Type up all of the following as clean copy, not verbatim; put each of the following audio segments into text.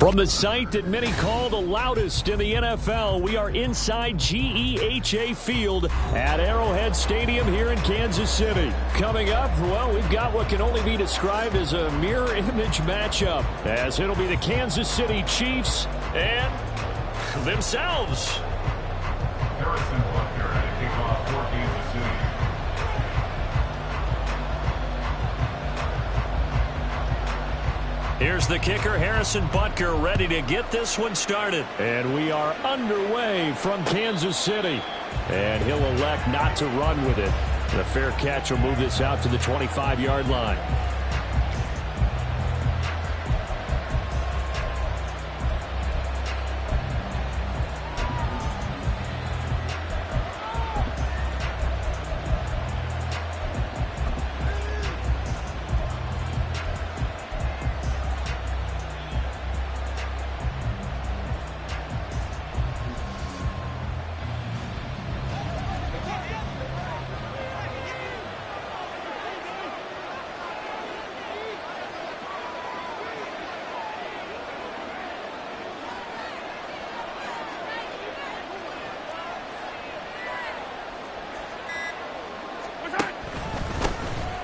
From the site that many call the loudest in the NFL, we are inside GEHA Field at Arrowhead Stadium here in Kansas City. Coming up, well, we've got what can only be described as a mirror image matchup, as it'll be the Kansas City Chiefs and themselves. Harrison Butker to kick off for Kansas City. Here's the kicker, Harrison Butker, ready to get this one started. And we are underway from Kansas City. And he'll elect not to run with it. The fair catch will move this out to the 25-yard line.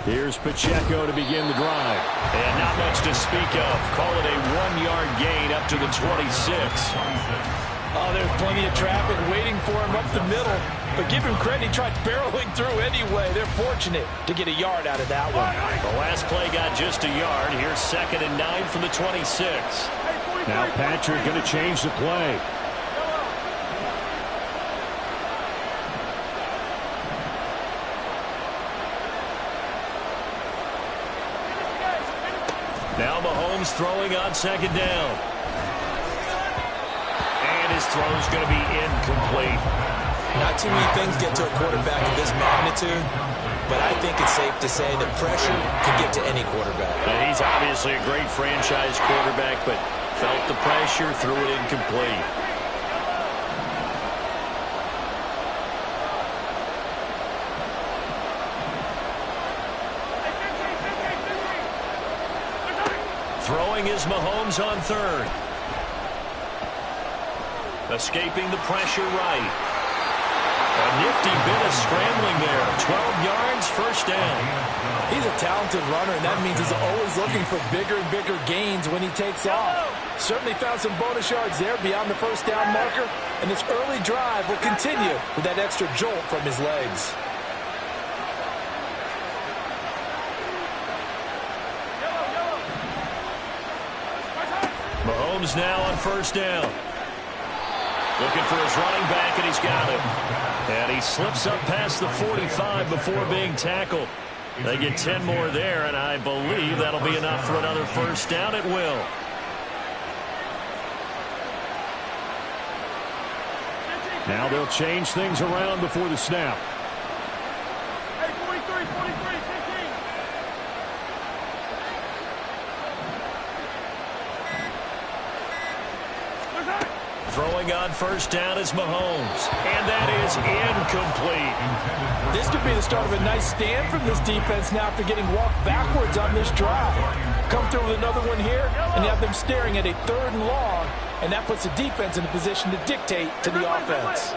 Here's Pacheco to begin the drive. And not much to speak of. Call it a 1-yard gain up to the 26. Oh, there's plenty of traffic waiting for him up the middle. But give him credit, he tried barreling through anyway. They're fortunate to get a yard out of that one. The last play got just a yard. Here's 2nd and 9 from the 26. Now Patrick going to change the play. Now Mahomes throwing on 2nd down. And his throw's going to be incomplete. Not too many things get to a quarterback of this magnitude, but I think it's safe to say that pressure can get to any quarterback. And he's obviously a great franchise quarterback, but felt the pressure, threw it incomplete. Throwing is Mahomes on 3rd. Escaping the pressure right. A nifty bit of scrambling there. 12 yards, 1st down. He's a talented runner, and that means he's always looking for bigger and bigger gains when he takes off. Certainly found some bonus yards there beyond the 1st down marker, and this early drive will continue with that extra jolt from his legs. Mahomes now on 1st down. Looking for his running back, and he's got it. And he slips up past the 45 before being tackled. They get 10 more there, and I believe that'll be enough for another 1st down. It will. Now they'll change things around before the snap. Hey, 43, 15. Throwing on 1st down is Mahomes. And that is incomplete. This could be the start of a nice stand from this defense now after getting walked backwards on this drive. Come through with another one here, and you have them staring at a 3rd and long, and that puts the defense in a position to dictate to the offense.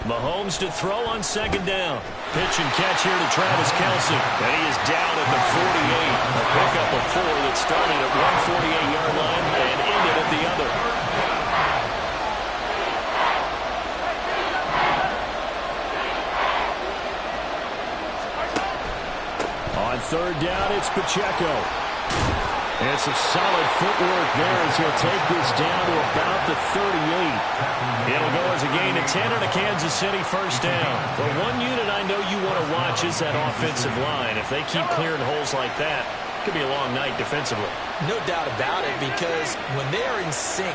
Mahomes to throw on 2nd down. Pitch and catch here to Travis Kelce. And he is down at the 48. A pickup of 4 that started at one 48-yard line and ended at the other. On 3rd down, it's Pacheco. And some solid footwork there as he'll take this down to about the 38. It'll go as a gain of 10 and a Kansas City 1st down. The one unit I know you want to watch is that offensive line. If they keep clearing holes like that, it could be a long night defensively. No doubt about it, because when they're in sync,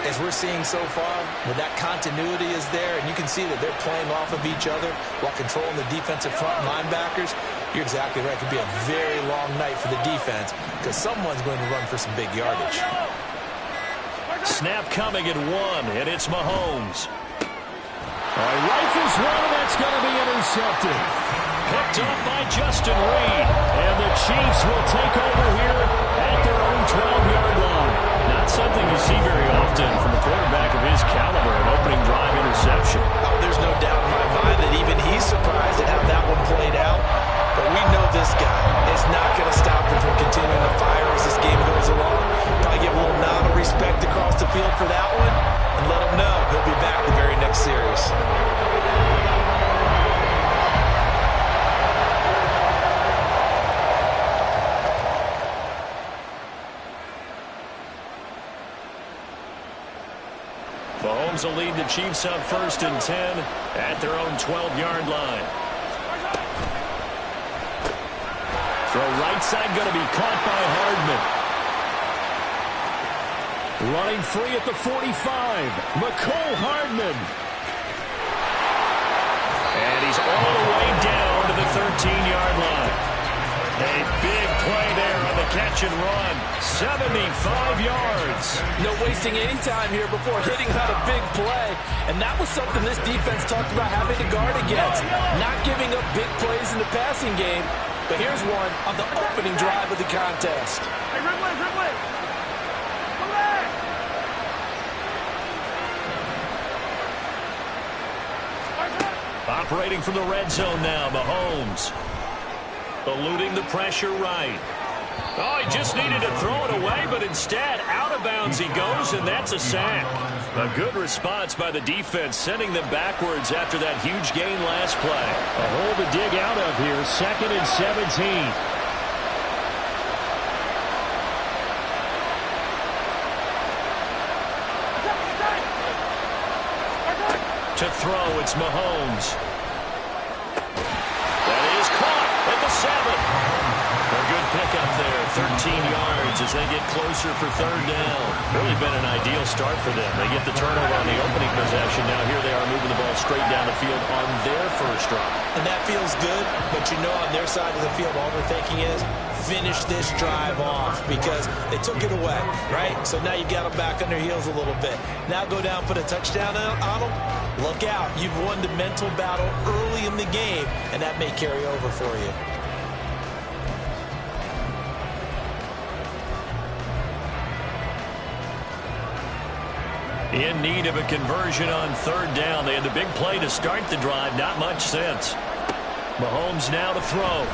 as we're seeing so far, when that continuity is there, and you can see that they're playing off of each other while controlling the defensive front linebackers, You're exactly right. It could be a very long night for the defense because someone's going to run for some big yardage. Snap coming at 1, and it's Mahomes. Rifles one, and that's going to be intercepted. Picked up by Justin Reed. And the Chiefs will take over here at their own 12-yard line. Not something you see very often from a quarterback of his caliber, an opening drive interception. Oh, there's no doubt in my mind that even he's surprised at how that one played out. But we know this guy is not going to stop him from continuing to fire as this game goes along. Probably give a little nod of respect across the field for that one and let him know he'll be back the very next series. Mahomes will lead the Chiefs up 1st and 10 at their own 12-yard line. Throw right side going to be caught by Hardman. Running free at the 45. Mecole Hardman. And he's all the way down to the 13-yard line. A big play there on the catch and run. 75 yards. No wasting any time here before hitting on a big play. And that was something this defense talked about having to guard against. Not giving up big plays in the passing game. But here's one on the opening drive of the contest. Hey, Ridley! Come back! Operating from the red zone now, Mahomes. Eluding the pressure right. Oh, he just needed to throw it away, but instead, out of bounds he goes, and that's a sack. A good response by the defense, sending them backwards after that huge gain last play. A hole to dig out of here, 2nd and 17. To throw, it's Mahomes. That is caught at the 7. A good pickup there, 13 yards as they get closer for 3rd down. Really been an ideal start for them. They get the turnover on the opening possession. Now here they are moving the ball straight down the field on their first drive. And that feels good, but you know on their side of the field all they're thinking is finish this drive off because they took it away, right? So now you got them back on their heels a little bit. Now go down, put a touchdown on them. Look out. You've won the mental battle early in the game, and that may carry over for you. In need of a conversion on 3rd down. They had the big play to start the drive. Not much sense. Mahomes now to throw.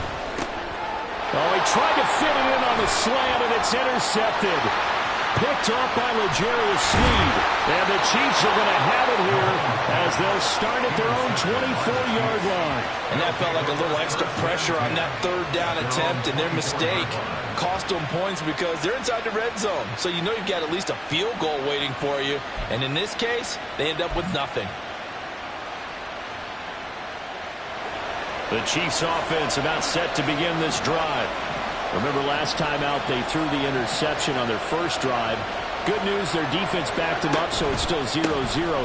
Oh, he tried to fit it in on the slant, and it's intercepted. Picked off by L'Jarius Sneed. And the Chiefs are going to have it here as they'll start at their own 24-yard line. And that felt like a little extra pressure on that 3rd down attempt, and their mistake cost them points because they're inside the red zone. So you know you've got at least a field goal waiting for you. And in this case, they end up with nothing. The Chiefs offense about set to begin this drive. Remember last time out they threw the interception on their first drive. Good news, their defense backed them up, so it's still 0-0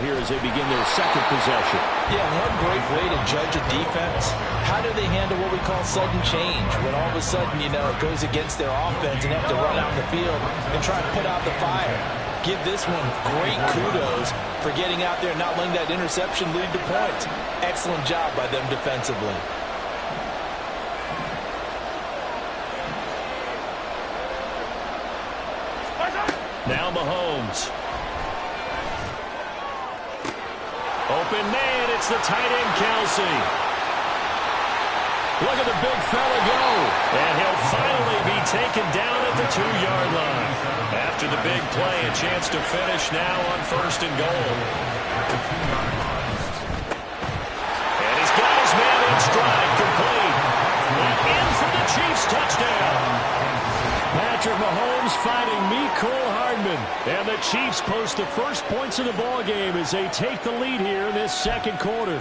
here as they begin their 2nd possession. Yeah, one great way to judge a defense. How do they handle what we call sudden change? When all of a sudden, you know, it goes against their offense and they have to run out in the field and try to put out the fire. Give this one great kudos for getting out there and not letting that interception lead to points. Excellent job by them defensively. Now Mahomes. Open man, it's the tight end, Kelsey. Look at the big fella go. And he'll finally be taken down at the 2-yard line. After the big play, a chance to finish now on 1st and goal. And he's got his man in stride, complete. And in for the Chiefs touchdown. Patrick Mahomes finding Mecole Hardman. And the Chiefs post the first points of the ball game as they take the lead here in this 2nd quarter.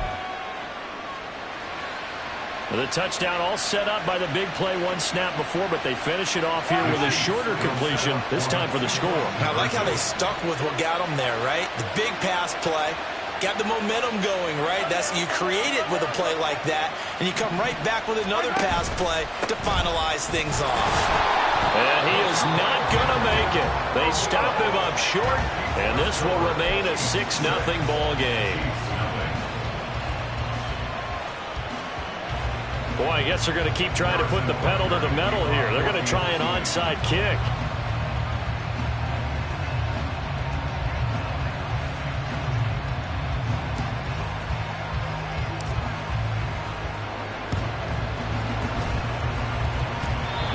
The touchdown all set up by the big play one snap before, but they finish it off here with a shorter completion, this time for the score. I like how they stuck with what got them there, right? The big pass play, Got the momentum going, right? You create it with a play like that, and you come right back with another pass play to finalize things off. And he is not going to make it. They stop him up short, and this will remain a 6-0 ball game. Boy, I guess they're going to keep trying to put the pedal to the metal here. They're going to try an onside kick.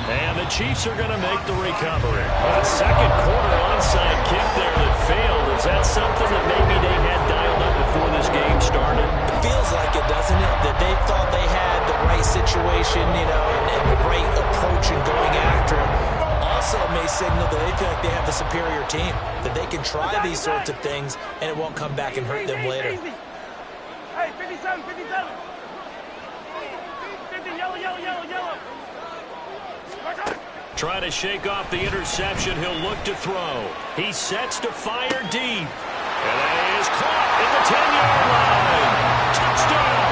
And the Chiefs are going to make the recovery. A second quarter onside kick there that failed. Is that something that maybe they had dialed up before this game started? It feels like it, doesn't it? That they thought they had the right situation, and the right approach in going after him. Also may signal that they feel like they have the superior team, that they can try these sorts of things, and it won't come back and hurt them later. Hey, 57, 57. 50, yellow, yellow, yellow, yellow. Trying to shake off the interception. He'll look to throw. He sets to fire deep. And that is caught at the 10-yard line. Touchdown!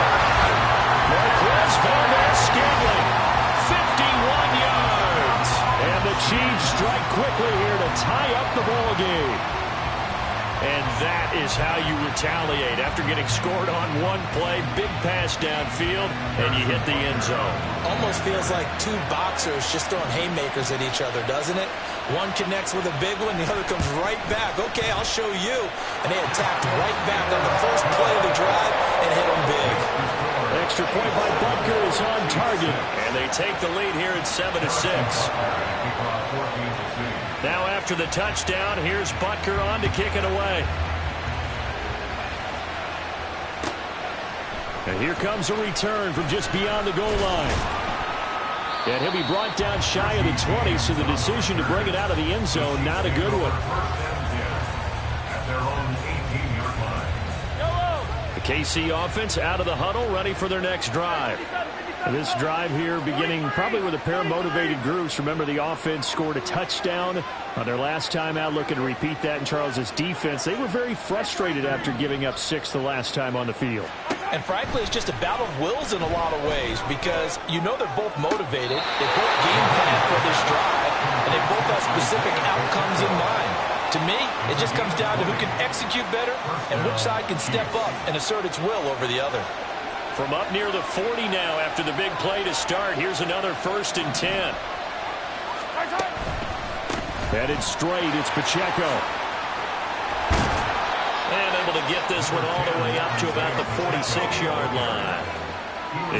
Marquez Valdez-Scantling, 51 yards. And the Chiefs strike quickly here to tie up the ball game. And that is how you retaliate. After getting scored on one play, big pass downfield, and you hit the end zone. Almost feels like two boxers just throwing haymakers at each other, doesn't it? One connects with a big one, the other comes right back. Okay, I'll show you. And they attacked right back on the first play of the drive and hit them big. Extra point by Butker is on target. And they take the lead here at 7-6. Now after the touchdown, here's Butker on to kick it away. And here comes a return from just beyond the goal line. And he'll be brought down shy of the 20, so the decision to bring it out of the end zone, not a good one. The KC offense out of the huddle, ready for their next drive. This drive here beginning probably with a pair of motivated groups. Remember, the offense scored a touchdown on their last time out, looking to repeat that in Charles's defense. They were very frustrated after giving up 6 the last time on the field. And frankly, it's just a battle of wills in a lot of ways, because you know they're both motivated, they both game plan for this drive, and they both have specific outcomes in mind. To me, it just comes down to who can execute better and which side can step up and assert its will over the other. From up near the 40 now after the big play to start, here's another 1st and 10. Headed straight, it's Pacheco. And able to get this one all the way up to about the 46-yard line.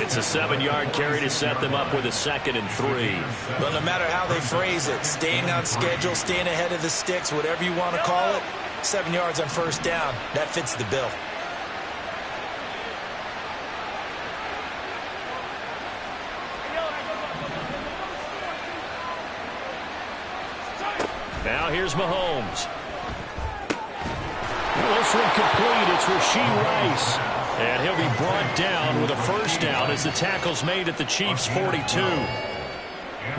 It's a 7-yard carry to set them up with a 2nd and 3. But no matter how they phrase it, staying on schedule, staying ahead of the sticks, whatever you want to call it, 7 yards on 1st down, that fits the bill. Now here's Mahomes. This one complete. It's Rashee Rice. And he'll be brought down with a 1st down as the tackle's made at the Chiefs' 42.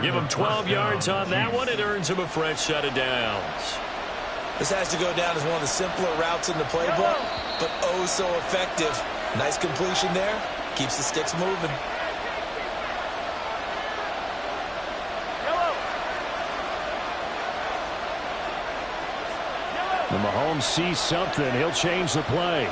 Give him 12 yards on that one. It earns him a fresh set of downs. This has to go down as one of the simpler routes in the playbook, but oh so effective. Nice completion there. Keeps the sticks moving. When Mahomes sees something, he'll change the play.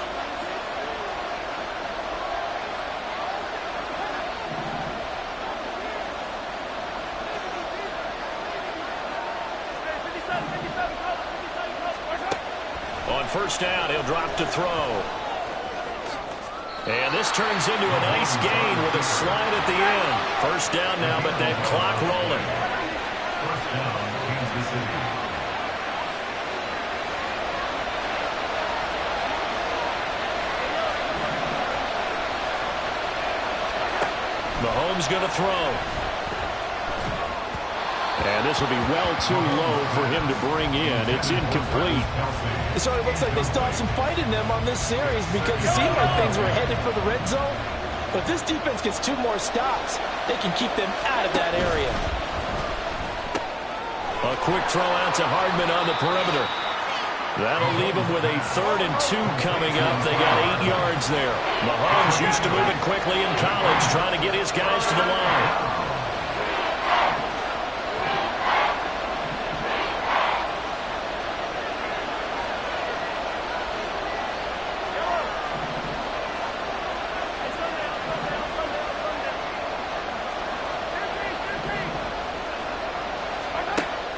On 1st down, he'll drop to throw. And this turns into a nice gain with a slide at the end. 1st down now, but that clock rolling. Mahomes going to throw. And this will be well too low for him to bring in. It's incomplete. It sort of looks like they still have some fight in them on this series, because it seemed like things were headed for the red zone. But if this defense gets 2 more stops, they can keep them out of that area. A quick throw out to Hardman on the perimeter. That'll leave them with a 3rd and 2 coming up. They got 8 yards there. Mahomes used to moving quickly in college, trying to get his guys to the line.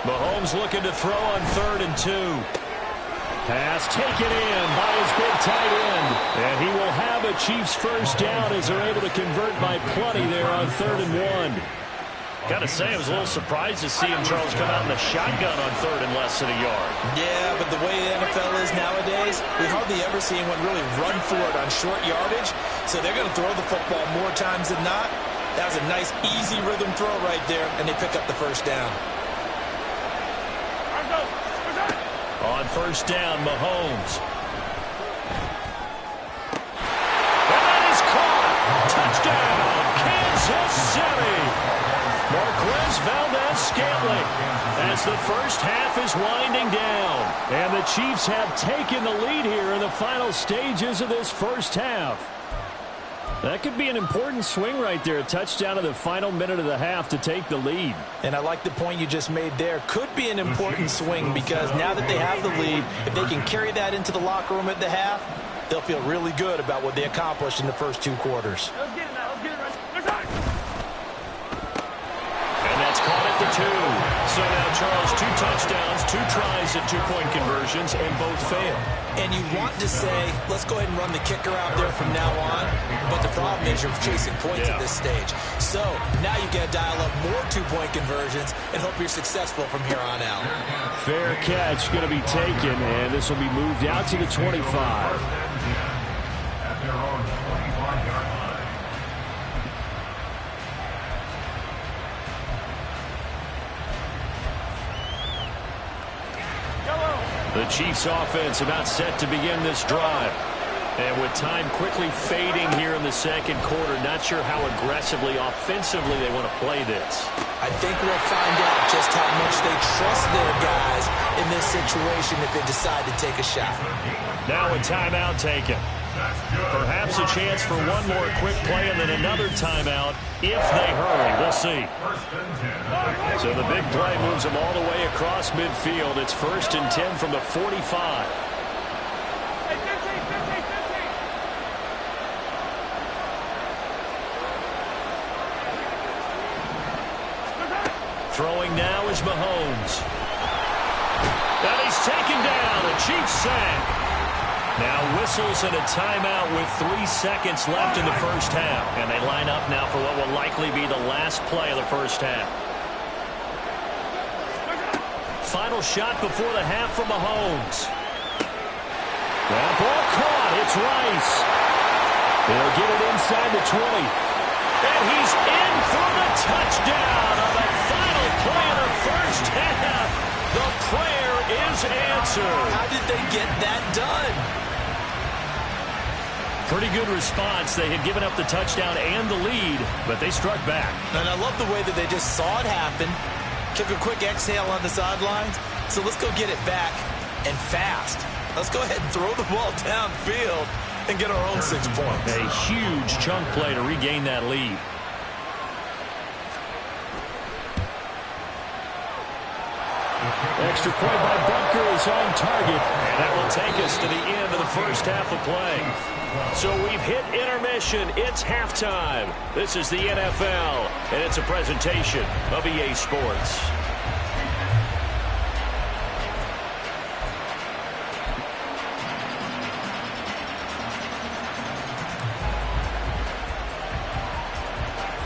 Mahomes looking to throw on 3rd and 2. Pass taken in by his big tight end. And he will have a Chiefs first down as they're able to convert by plenty there on 3rd and 1. Got to say, I was a little surprised to see him, Charles, come out in the shotgun on 3rd and less than a yard. Yeah, but the way the NFL is nowadays, we hardly ever see anyone really run for it on short yardage. So they're going to throw the football more times than not. That was a nice, easy rhythm throw right there, and they pick up the first down. On first down, Mahomes. And that is caught. Touchdown, Kansas City. Marquez Valdez-Scantling as the first half is winding down. And the Chiefs have taken the lead here in the final stages of this first half. That could be an important swing right there. A touchdown in the final minute of the half to take the lead. And I like the point you just made there. Could be an important swing because now that they have the lead, if they can carry that into the locker room at the half, they'll feel really good about what they accomplished in the first 2 quarters. Let's get it now. Let's get it right. Let's go. And that's caught at the 2. So now, Charles, 2 touchdowns, 2 tries at 2-point conversions, and both fail. And you want to say, let's go ahead and run the kicker out there from now on. But the problem is you're chasing points at this stage. So now you got to dial up more 2-point conversions and hope you're successful from here on out. Fair catch going to be taken, and this will be moved out to the 25. At their own 25-yard line. The Chiefs offense about set to begin this drive. And with time quickly fading here in the second quarter, not sure how aggressively, offensively they want to play this. I think we'll find out just how much they trust their guys in this situation if they decide to take a shot. Now a timeout taken. Perhaps a chance for one more quick play and then another timeout if they hurry. We'll see. So the big play moves them all the way across midfield. It's 1st and 10 from the 45. Throwing now is Mahomes. And he's taken down. A Chiefs sack. Now whistles and a timeout with 3 seconds left in the first half. And they line up now for what will likely be the last play of the first half. Final shot before the half from Mahomes. That ball caught. It's Rice. They'll get it inside the 20. And he's in for the touchdown on the final play of the first half. The prayer is answered. How did they get that done? Pretty good response. They had given up the touchdown and the lead, but they struck back. And I love the way that they just saw it happen, took a quick exhale on the sidelines. So let's go get it back and fast. Let's go ahead and throw the ball downfield and get our own 6 points. A huge chunk play to regain that lead. Extra point by Butker is on target, and that will take us to the end of the first half of play. So we've hit intermission. It's halftime. This is the NFL, and it's a presentation of EA Sports.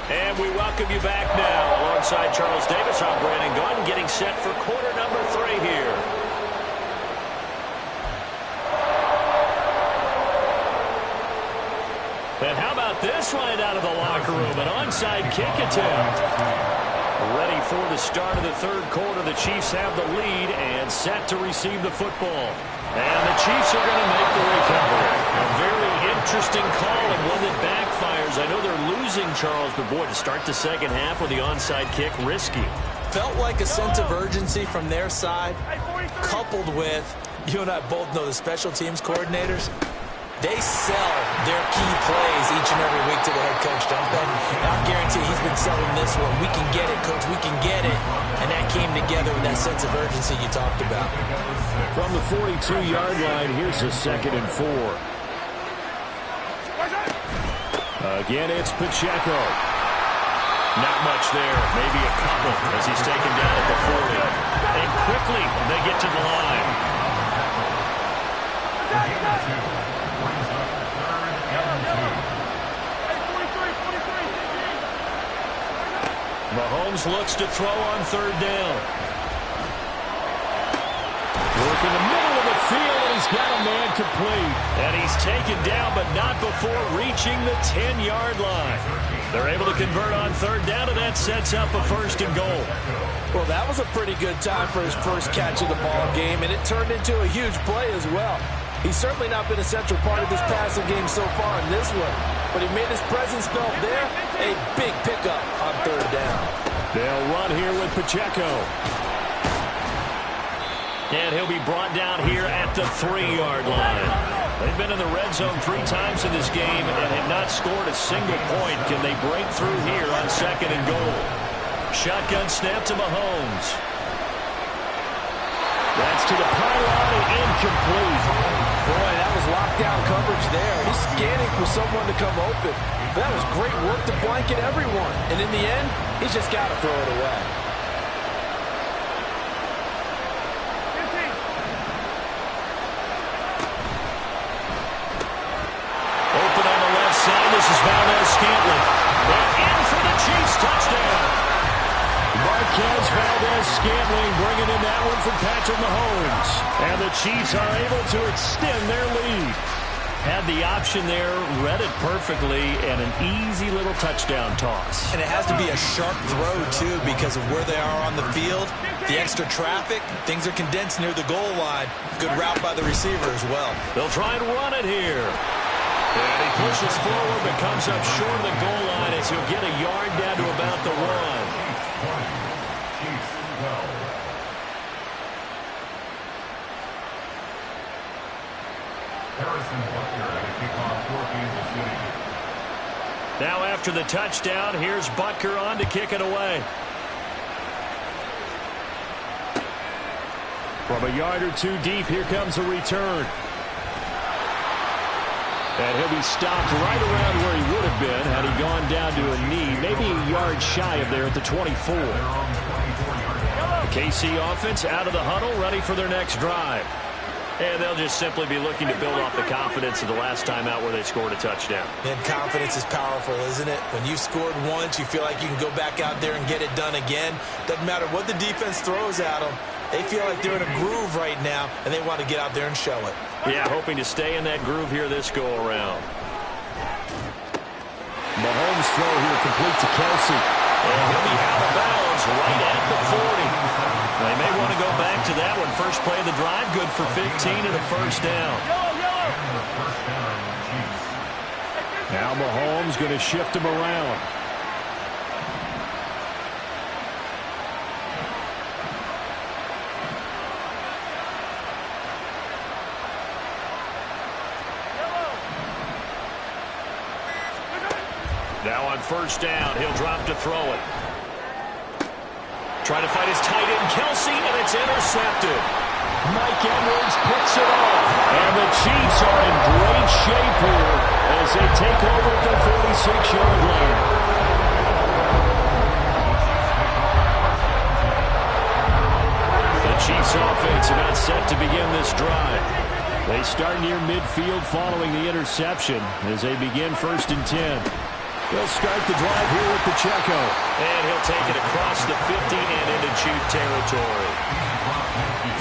And we welcome you back now. Alongside Charles Davis, I'm Brandon Gunn, getting set for quarter number 3 here. And how about this right out of the locker room? An onside kick attempt. Ready for the start of the third quarter. The Chiefs have the lead and set to receive the football. And the Chiefs are going to make the recovery. A very interesting call and one that backfires. I know they're losing, Charles, but boy, to start the second half with the onside kick, risky. Felt like a sense of urgency from their side, coupled with You and I both know the special teams coordinators, they sell their key plays each and every week to the head coach, don't they? And I'll guarantee he's been selling this one. We can get it, coach, we can get it. And that came together with that sense of urgency you talked about. From the 42-yard line, here's a 2nd and 4. Again, it's Pacheco. Not much there, maybe a couple as he's taken down at the 40. And quickly they get to the line. Mahomes looks to throw on 3rd down. Work in the middle of the field, and he's got a man complete. And he's taken down, but not before reaching the 10-yard line. They're able to convert on 3rd down, and that sets up a 1st and goal. Well, that was a pretty good time for his first catch of the ball game, and it turned into a huge play as well. He's certainly not been a central part of this passing game so far in this one, but he made his presence felt there. A big pickup on 3rd down. They'll run here with Pacheco. And he'll be brought down here at the 3-yard line. They've been in the red zone 3 times in this game and have not scored a single point. Can they break through here on 2nd and goal? Shotgun snap to Mahomes. That's to the pylon and incomplete. Boy, that was lockdown coverage there. He's scanning for someone to come open. That was great work to blanket everyone. And in the end, he's just got to throw it away. Open on the left side. This is Valdez-Scantling. And in for the Chiefs touchdown. Marquez Valdez-Scantling bringing in that one from Patrick Mahomes. And the Chiefs are able to extend their lead. Had the option there, read it perfectly, and an easy little touchdown toss. And it has to be a sharp throw, too, because of where they are on the field. The extra traffic, things are condensed near the goal line. Good route by the receiver as well. They'll try and run it here. And he pushes forward but comes up short of the goal line as he'll get a yard down to about the 1. Now after the touchdown, here's Butker on to kick it away. From a yard or 2 deep, here comes a return. And he'll be stopped right around where he would have been had he gone down to a knee, maybe a yard shy of there at the 24. The KC offense out of the huddle, ready for their next drive. And they'll just simply be looking to build off the confidence of the last time out where they scored a touchdown. And confidence is powerful, isn't it? When you scored once, you feel like you can go back out there and get it done again. Doesn't matter what the defense throws at them. They feel like they're in a groove right now, and they want to get out there and show it. Yeah, hoping to stay in that groove here this go-around. Mahomes throw here complete to Kelsey. And he'll be out of bounds right at the 40. They may want to go back to that one. First play of the drive, good for 15 and a 1st down. Now Mahomes going to shift him around. Now on 1st down, he'll drop to throw it. Trying to find his tight end, Kelsey, and it's intercepted. Mike Edwards picks it off. And the Chiefs are in great shape here as they take over at the 46-yard line. The Chiefs offense about set to begin this drive. They start near midfield following the interception as they begin 1st and 10. They'll start the drive here with Pacheco. And he'll take it across the 50 and into Chief territory.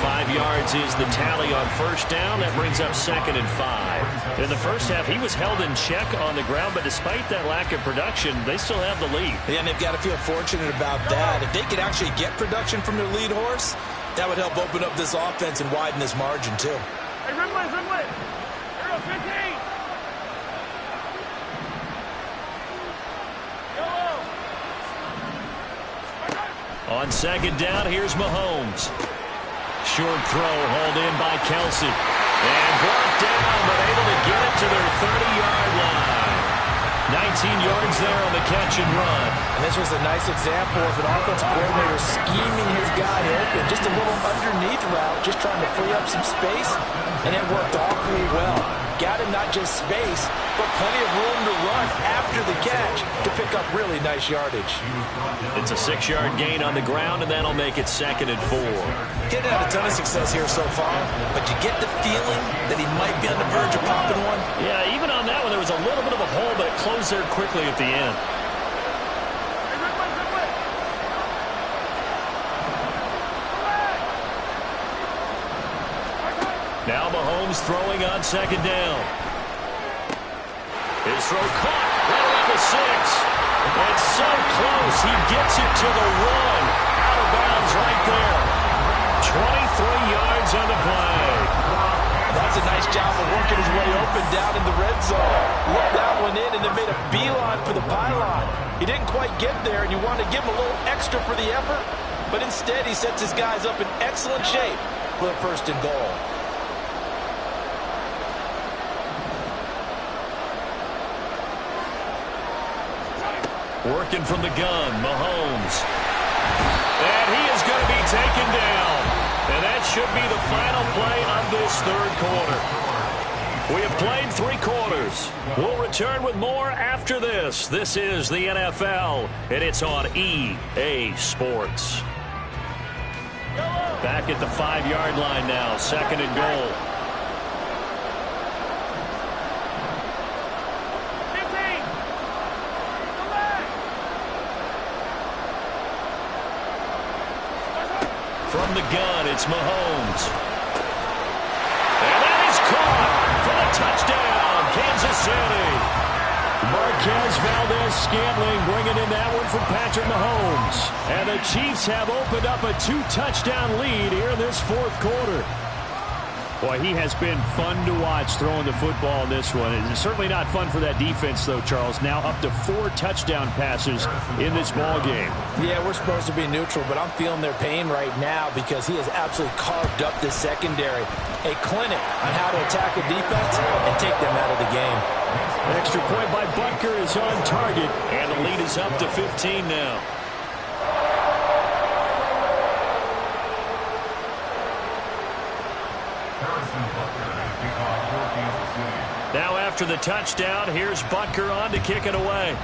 5 yards is the tally on 1st down. That brings up 2nd and 5. In the first half, he was held in check on the ground, but despite that lack of production, they still have the lead. Yeah, and they've got to feel fortunate about that. If they could actually get production from their lead horse, that would help open up this offense and widen this margin, too. Hey, Ridley! Hero 15! On 2nd down, here's Mahomes. Short throw hauled in by Kelsey. And brought down, but able to get it to their 30-yard line. 19 yards there on the catch and run. And this was a nice example of an offensive coordinator scheming his guy open. Just a little underneath route, just trying to free up some space, and it worked awfully well. Got him not just space, but plenty of room to run after the catch to pick up really nice yardage. It's a 6-yard gain on the ground, and that'll make it 2nd and 4. He hadn't had a ton of success here so far, but you get the feeling that he might be on the verge of popping one. Yeah, even on that one, there was a little bit of a hole, but it closed there quickly at the end. Now Mahomes throwing on 2nd down. His throw caught right around the 6. It's so close. He gets it to the 1. Out of bounds right there. 23 yards on the play. That's a nice job of working his way open down in the red zone. Looked that one in and then made a beeline for the pylon. He didn't quite get there, and you want to give him a little extra for the effort, but instead he sets his guys up in excellent shape for the 1st and goal. Working from the gun, Mahomes. And he is going to be taken down. And that should be the final play of this 3rd quarter. We have played 3 quarters. We'll return with more after this. This is the NFL, and it's on EA Sports. Back at the 5-yard line now, 2nd and goal. From the gun, it's Mahomes. And that is caught for the touchdown, Kansas City. Marquez Valdez-Scantling bringing in that one from Patrick Mahomes. And the Chiefs have opened up a 2-touchdown lead here in this 4th quarter. Boy, he has been fun to watch throwing the football in this one. It's certainly not fun for that defense, though, Charles. Now up to 4 touchdown passes in this ball game. Yeah, we're supposed to be neutral, but I'm feeling their pain right now because he has absolutely carved up this secondary. A clinic on how to attack a defense and take them out of the game. An extra point by Butker is on target, and the lead is up to 15 now. Now after the touchdown, here's Butker on to kick it away.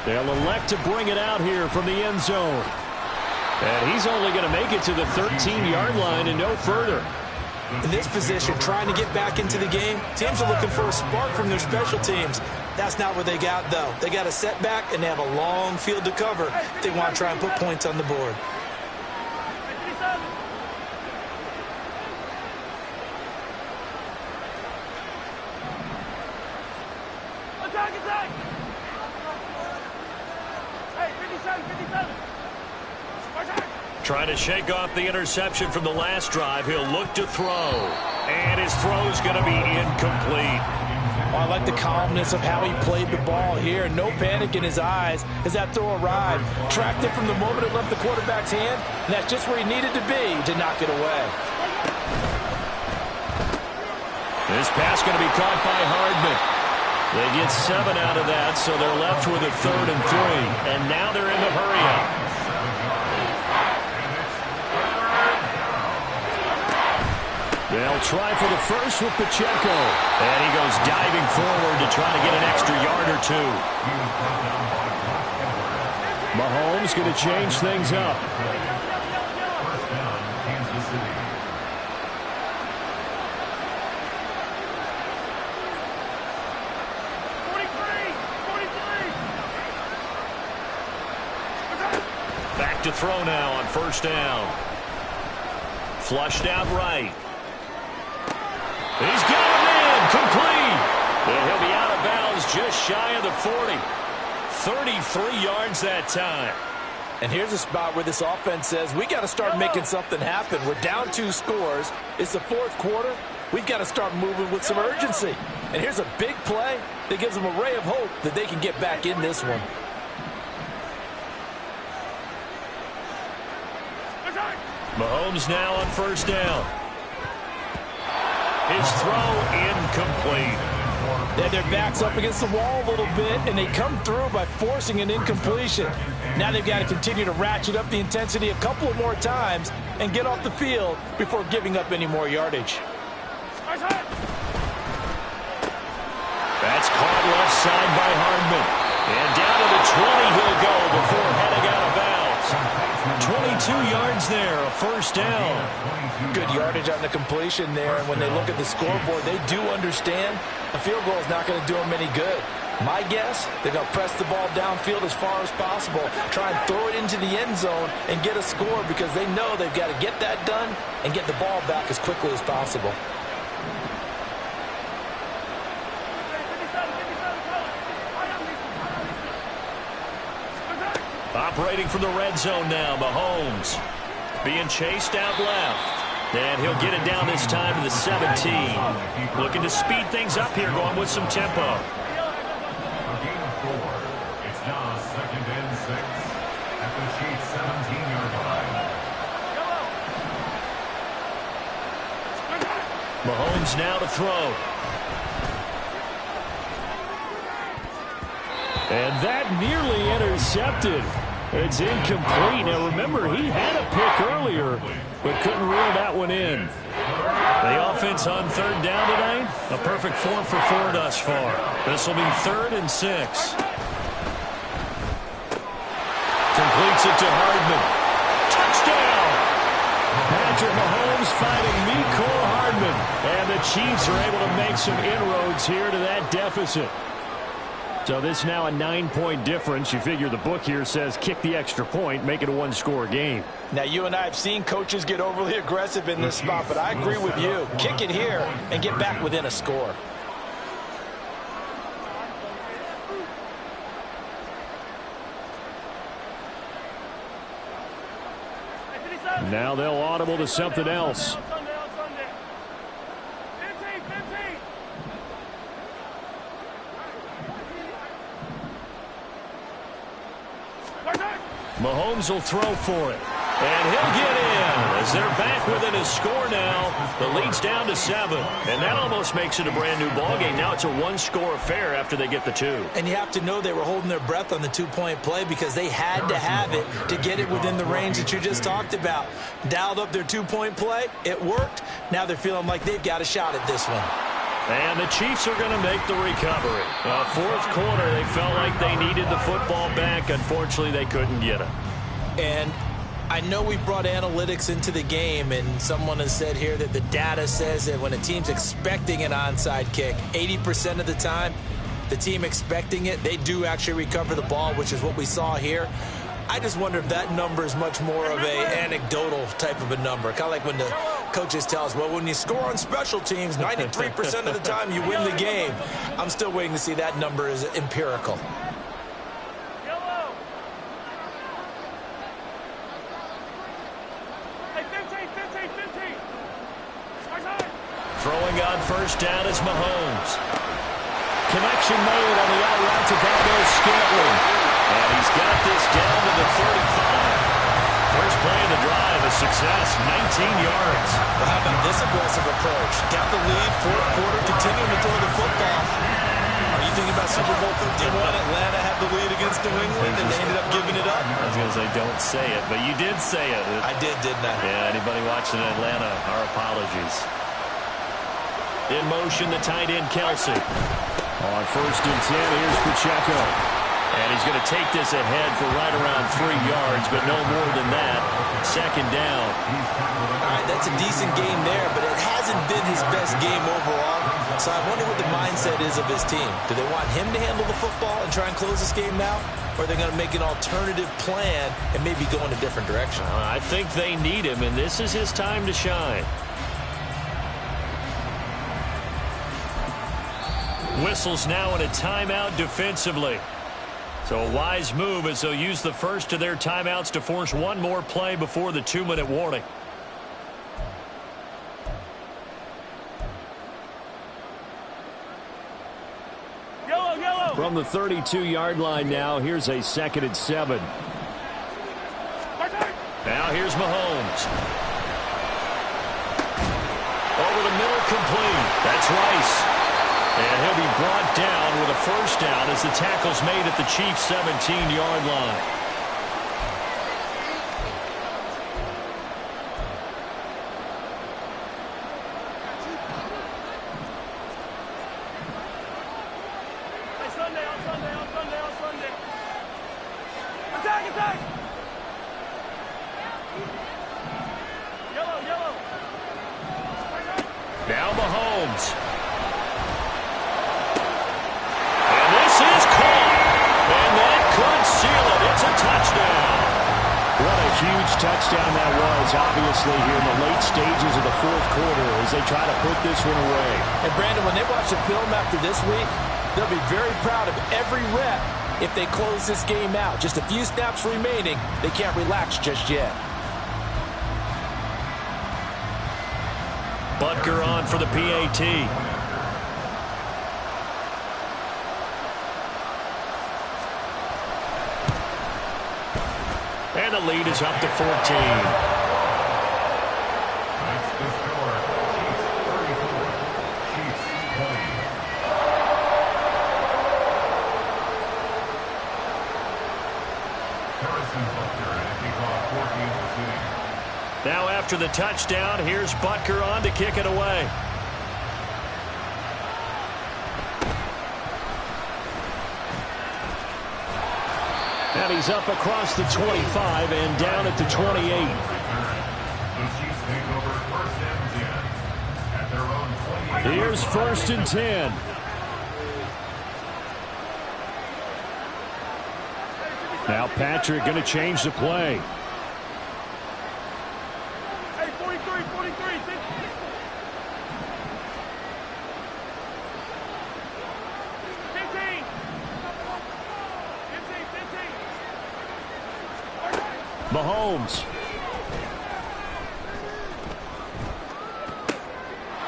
They'll elect to bring it out here from the end zone. And he's only going to make it to the 13-yard line and no further. In this position, trying to get back into the game, teams are looking for a spark from their special teams. That's not what they got, though. They got a setback, and they have a long field to cover if they want to try and put points on the board. Trying to shake off the interception from the last drive. He'll look to throw. And his throw's going to be incomplete. Oh, I like the calmness of how he played the ball here. No panic in his eyes as that throw arrived. Tracked it from the moment it left the quarterback's hand. And that's just where he needed to be to knock it away. This pass going to be caught by Hardman. They get 7 out of that, so they're left with a 3rd and 3. And now they're in the hurry-up. They'll try for the first with Pacheco. And he goes diving forward to try to get an extra yard or 2. Mahomes going to change things up. Back to throw now on 1st down. Flushed out right. He's got him in, complete. And he'll be out of bounds just shy of the 40. 33 yards that time. And here's a spot where this offense says, we got to start making something happen. We're down 2 scores. It's the 4th quarter. We've got to start moving with some urgency. And here's a big play that gives them a ray of hope that they can get back in this one. Mahomes now on first down. His throw incomplete. Then their back's up against the wall a little bit, and they come through by forcing an incompletion. Now they've got to continue to ratchet up the intensity a couple of more times and get off the field before giving up any more yardage. That's caught left side by Hardman. And down to the 20 he'll go before heading out of bounds. 22 yards there, a first down. Good yardage on the completion there, and when they look at the scoreboard, they do understand a field goal is not going to do them any good. My guess, they're going to press the ball downfield as far as possible, try and throw it into the end zone and get a score because they know they've got to get that done and get the ball back as quickly as possible. Operating from the red zone now, Mahomes being chased out left. And he'll get it down this time to the 17. Looking to speed things up here, going with some tempo. A gain of 4. It's now 2nd and 6 at the Chiefs' 17-yard line. Mahomes now to throw. And that nearly intercepted. It's incomplete. Now remember, he had a pick earlier, but couldn't reel that one in. The offense on third down tonight, a perfect 4 for 4 thus far. This will be 3rd and 6. Completes it to Hardman. Touchdown! Patrick Mahomes finding Mecole Hardman. And the Chiefs are able to make some inroads here to that deficit. So this now a 9-point difference. You figure the book here says kick the extra point, make it a one-score game. Now, you and I have seen coaches get overly aggressive in this spot, but I agree with you. Kick it here and get back within a score. Now they'll audible to something else. Mahomes will throw for it. And he'll get in as they're back within a score now. The lead's down to 7. And that almost makes it a brand new ballgame. Now it's a one-score affair after they get the 2. And you have to know they were holding their breath on the two-point play because they had to have it to get it within the range that you just talked about. Dialed up their two-point play. It worked. Now they're feeling like they've got a shot at this one. And the Chiefs are going to make the recovery. Fourth quarter, they felt like they needed the football back. Unfortunately, they couldn't get it. And I know we brought analytics into the game, and someone has said here that the data says that when a team's expecting an onside kick, 80% of the time, the team expecting it, they do actually recover the ball, which is what we saw here. I just wonder if that number is much more of a anecdotal type of a number. Kind of like when the coaches tell us, well, when you score on special teams, 93% of the time you win the game. I'm still waiting to see that number is empirical. Throwing on first down is Mahomes. Connection made on the out route to Valdes-Scantling. And he's got this down to the 35. First play of the drive, a success, 19 yards. Well, how about this aggressive approach? Got the lead, fourth quarter, continuing to throw the football. Are you thinking about Super Bowl 51? Atlanta had the lead against New England, and they ended up giving it up? I was going to say, don't say it, but you did say it. I did, didn't I? Yeah, anybody watching Atlanta, our apologies. In motion, the tight end, Kelsey. On first and 10, here's Pacheco. And he's going to take this ahead for right around 3 yards, but no more than that. Second down. All right, that's a decent game there, but it hasn't been his best game overall. So I wonder what the mindset is of his team. Do they want him to handle the football and try and close this game out? Or are they going to make an alternative plan and maybe go in a different direction? I think they need him, and this is his time to shine. Whistles now in a timeout defensively. So a wise move as they'll use the first of their timeouts to force one more play before the 2-minute warning. Yellow. From the 32-yard line now, here's a 2nd and 7. Now here's Mahomes. Over the middle, complete. That's Rice. And he'll be brought down with a first down as the tackle's made at the Chiefs' 17-yard line. Now Mahomes. And this is caught. And that could seal it. It's a touchdown. What a huge touchdown that was, obviously, here in the late stages of the fourth quarter as they try to put this one away. And, Brandon, when they watch the film after this week, they'll be very proud of every rep if they close this game out. Just a few snaps remaining. They can't relax just yet. Butker on for the PAT. And the lead is up to 14. That's the score. Chiefs 34. Chiefs 20. Harrison Butker and a kickoff for Kansas City. Now after the touchdown, here's Butker on to kick it away. And he's up across the 25 and down at the 28. The Chiefs take over first and 10 at their own 28. Here's first and 10. Now Patrick going to change the play. Hey, 43, 43. 15. Mahomes.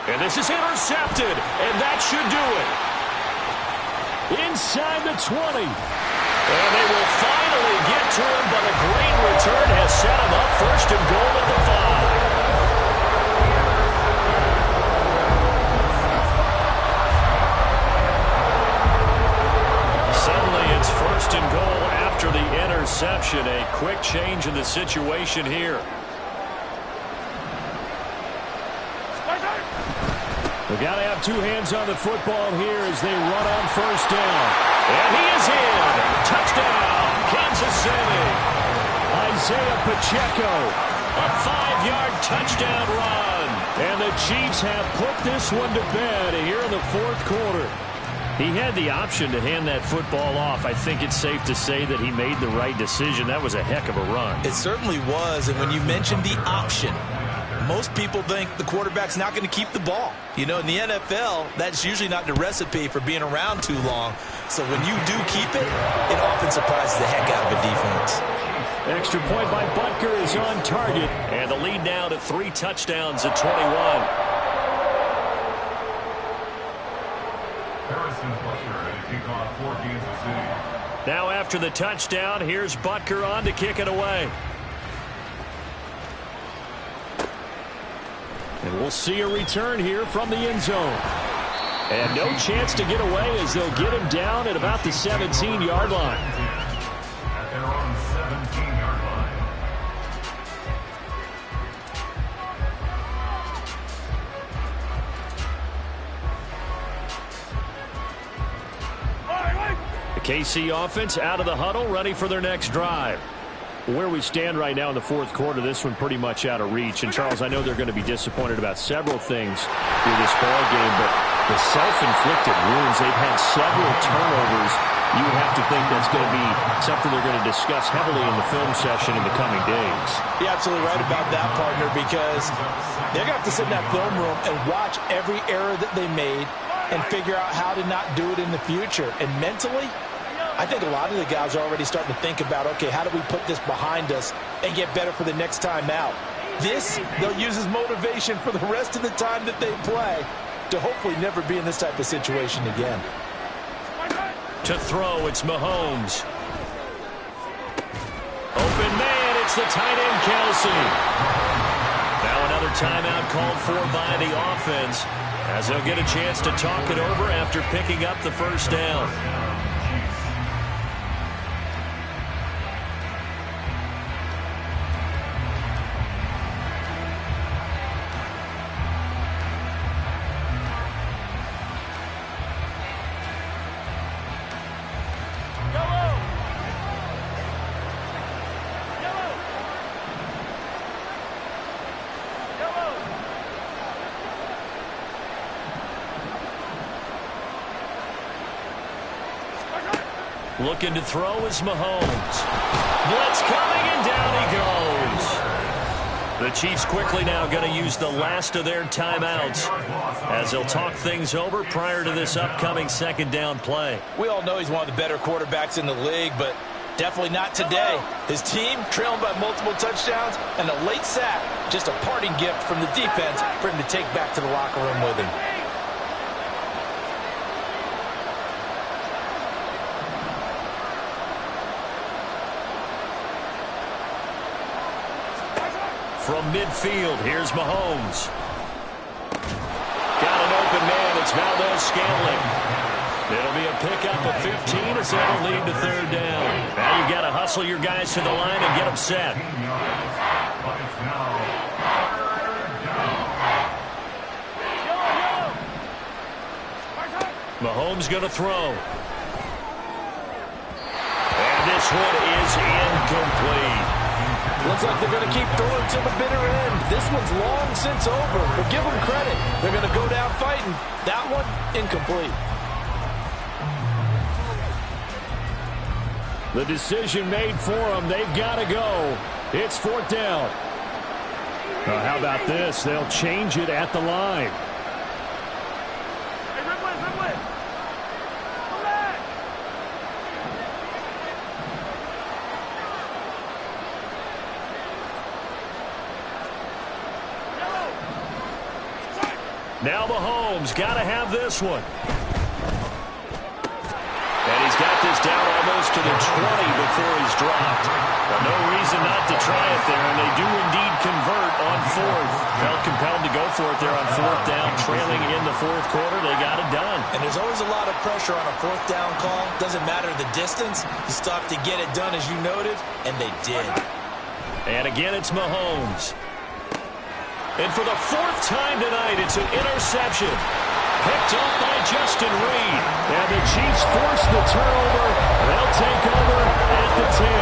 And this is intercepted, and that should do it. Inside the 20. And they will finally get to him, but a great return has set him up first and goal at the 5. Suddenly it's first and goal after the interception. A quick change in the situation here. They've got to have two hands on the football here as they run on first down. And he is in. Touchdown, Kansas City. Isaiah Pacheco, a 5-yard touchdown run. And the Chiefs have put this one to bed here in the fourth quarter. He had the option to hand that football off. I think it's safe to say that he made the right decision. That was a heck of a run. It certainly was, and when you mentioned the option, most people think the quarterback's not going to keep the ball. You know, in the NFL, that's usually not the recipe for being around too long. So when you do keep it, it often surprises the heck out of a defense. Extra point by Butker is on target. And the lead now to 3 touchdowns at 21. Harrison Butker and a kickoff for Kansas City. Now after the touchdown, here's Butker on to kick it away. And we'll see a return here from the end zone. And no chance to get away as they'll get him down at about the 17-yard line. At their own 17-yard line. The KC offense out of the huddle, ready for their next drive. Where we stand right now in the fourth quarter, this one pretty much out of reach. And, Charles, I know they're going to be disappointed about several things through this ball game, but the self-inflicted wounds, they've had several turnovers. You would have to think that's going to be something they're going to discuss heavily in the film session in the coming days. You're absolutely right about that, partner, because they're going to have to sit in that film room and watch every error that they made and figure out how to not do it in the future. And mentally, I think a lot of the guys are already starting to think about, okay, how do we put this behind us and get better for the next time out? This, they'll use as motivation for the rest of the time that they play to hopefully never be in this type of situation again. To throw, it's Mahomes. Open man, it's the tight end, Kelsey. Now another timeout called for by the offense, as they'll get a chance to talk it over after picking up the first down. Looking to throw is Mahomes. Blitz coming, and down he goes. The Chiefs quickly now going to use the last of their timeouts as they'll talk things over prior to this upcoming second down play. We all know he's one of the better quarterbacks in the league, but definitely not today. His team trailing by multiple touchdowns, and a late sack, just a parting gift from the defense for him to take back to the locker room with him. From midfield, here's Mahomes. Got an open man. It's Valdez-Scantling. It'll be a pickup of 15 as that'll lead to third down. Now you got to hustle your guys to the line and get them set. Mahomes going to throw. And this one is incomplete. Looks like they're going to keep throwing to the bitter end. This one's long since over, but give them credit. They're going to go down fighting. That one, incomplete. The decision made for them. They've got to go. It's fourth down. Well, how about this? They'll change it at the line. Hey, Ridley, Ridley. Come back. Now Mahomes got to have this one. And he's got this down almost to the 20 before he's dropped. Well, no reason not to try it there, and they do indeed convert on fourth. Felt compelled to go for it there on fourth down, trailing in the fourth quarter. They got it done. And there's always a lot of pressure on a fourth down call. Doesn't matter the distance. You still have to get it done, as you noted, and they did. And again, it's Mahomes. And for the fourth time tonight, it's an interception. Picked up by Justin Reed. And the Chiefs force the turnover. They'll take over at the 10.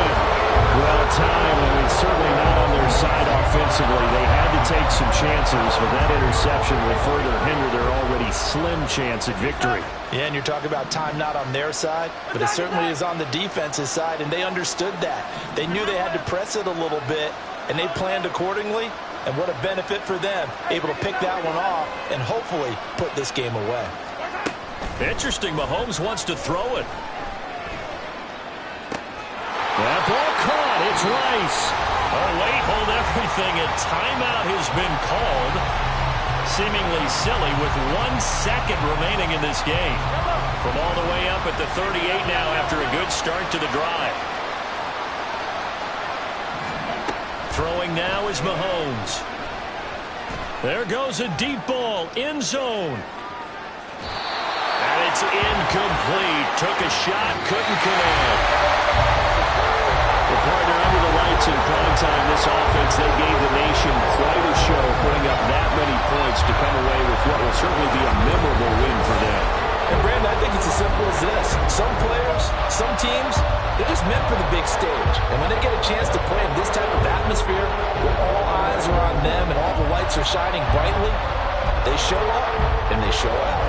Well, time was certainly not on their side offensively. They had to take some chances, but that interception will further hinder their already slim chance at victory. Yeah, and you're talking about time not on their side, but it certainly is on the defense's side, and they understood that. They knew they had to press it a little bit, and they planned accordingly. And what a benefit for them, able to pick that one off and hopefully put this game away. Interesting, Mahomes wants to throw it. That ball caught, it's Rice. Oh, wait, hold everything. A timeout has been called. Seemingly silly with 1 second remaining in this game. From all the way up at the 38 now after a good start to the drive. Throwing now is Mahomes. There goes a deep ball, end zone. And it's incomplete. Took a shot, couldn't connect. The partner under the lights in prime time, this offense, they gave the nation quite a show, putting up that many points to come away with what will certainly be a memorable win for them. And Brandon, I think it's as simple as this. Some players, some teams, they're just meant for the big stage. And when they get a chance to play in this type of atmosphere, where all eyes are on them and all the lights are shining brightly, they show up and they show out.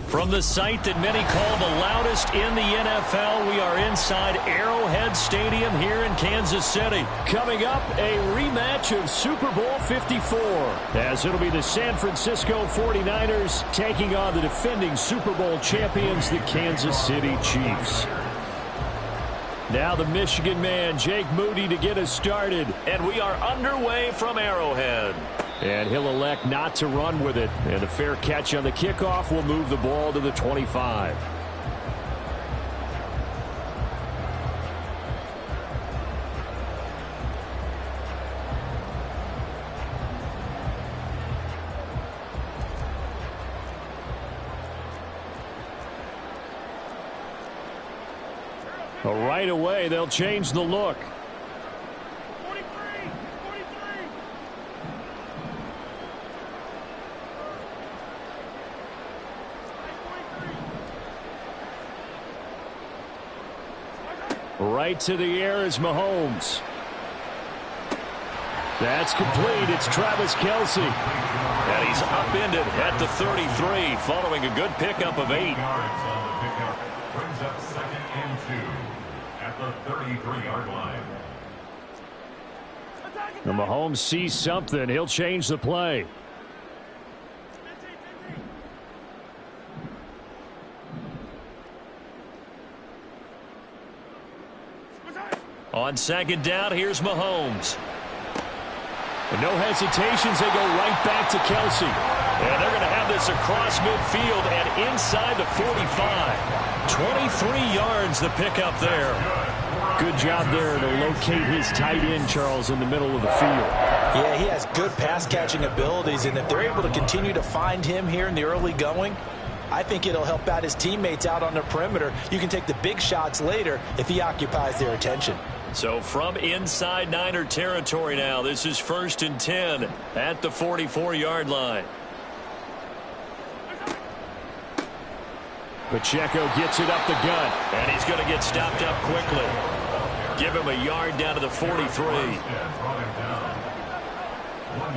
From the site that many call the loudest in the NFL, we are inside Arrowhead Stadium here in Kansas City. Coming up, a rematch of Super Bowl 54, as it'll be the San Francisco 49ers taking on the defending Super Bowl champions, the Kansas City Chiefs. Now the Michigan man, Jake Moody, to get us started. And we are underway from Arrowhead. And he'll elect not to run with it. And a fair catch on the kickoff will move the ball to the 25. Well, right away, they'll change the look. Right to the air is Mahomes. That's complete. It's Travis Kelce. And he's upended at the 33 following a good pickup of 8. Brings up 2nd and 2 at the 33-yard line. And Mahomes sees something. He'll change the play. On 2nd down, here's Mahomes. With no hesitations, they go right back to Kelce. And they're going to have this across midfield and inside the 45. 23 yards the pickup there. Good job there to locate his tight end, Charles, in the middle of the field. Yeah, he has good pass-catching abilities, and if they're able to continue to find him here in the early going, I think it'll help out his teammates out on the perimeter. You can take the big shots later if he occupies their attention. So from inside Niner territory now, this is 1st and 10 at the 44-yard line. Pacheco gets it up the gut, and he's going to get stopped up quickly. Give him a yard down to the 43. 1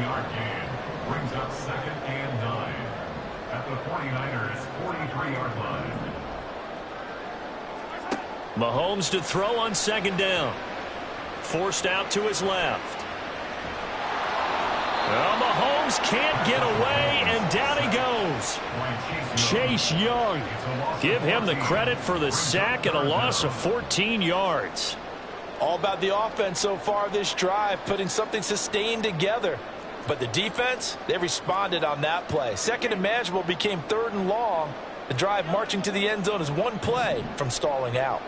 yard gain brings up 2nd and 9 at the 49ers 43-yard line. Mahomes to throw on 2nd down. Forced out to his left. Well, Mahomes can't get away, and down he goes. Chase Young. Give him the credit for the sack and a loss of 14 yards. All about the offense so far this drive, putting something sustained together. But the defense, they responded on that play. 2nd and manageable became 3rd and long. The drive marching to the end zone is one play from stalling out.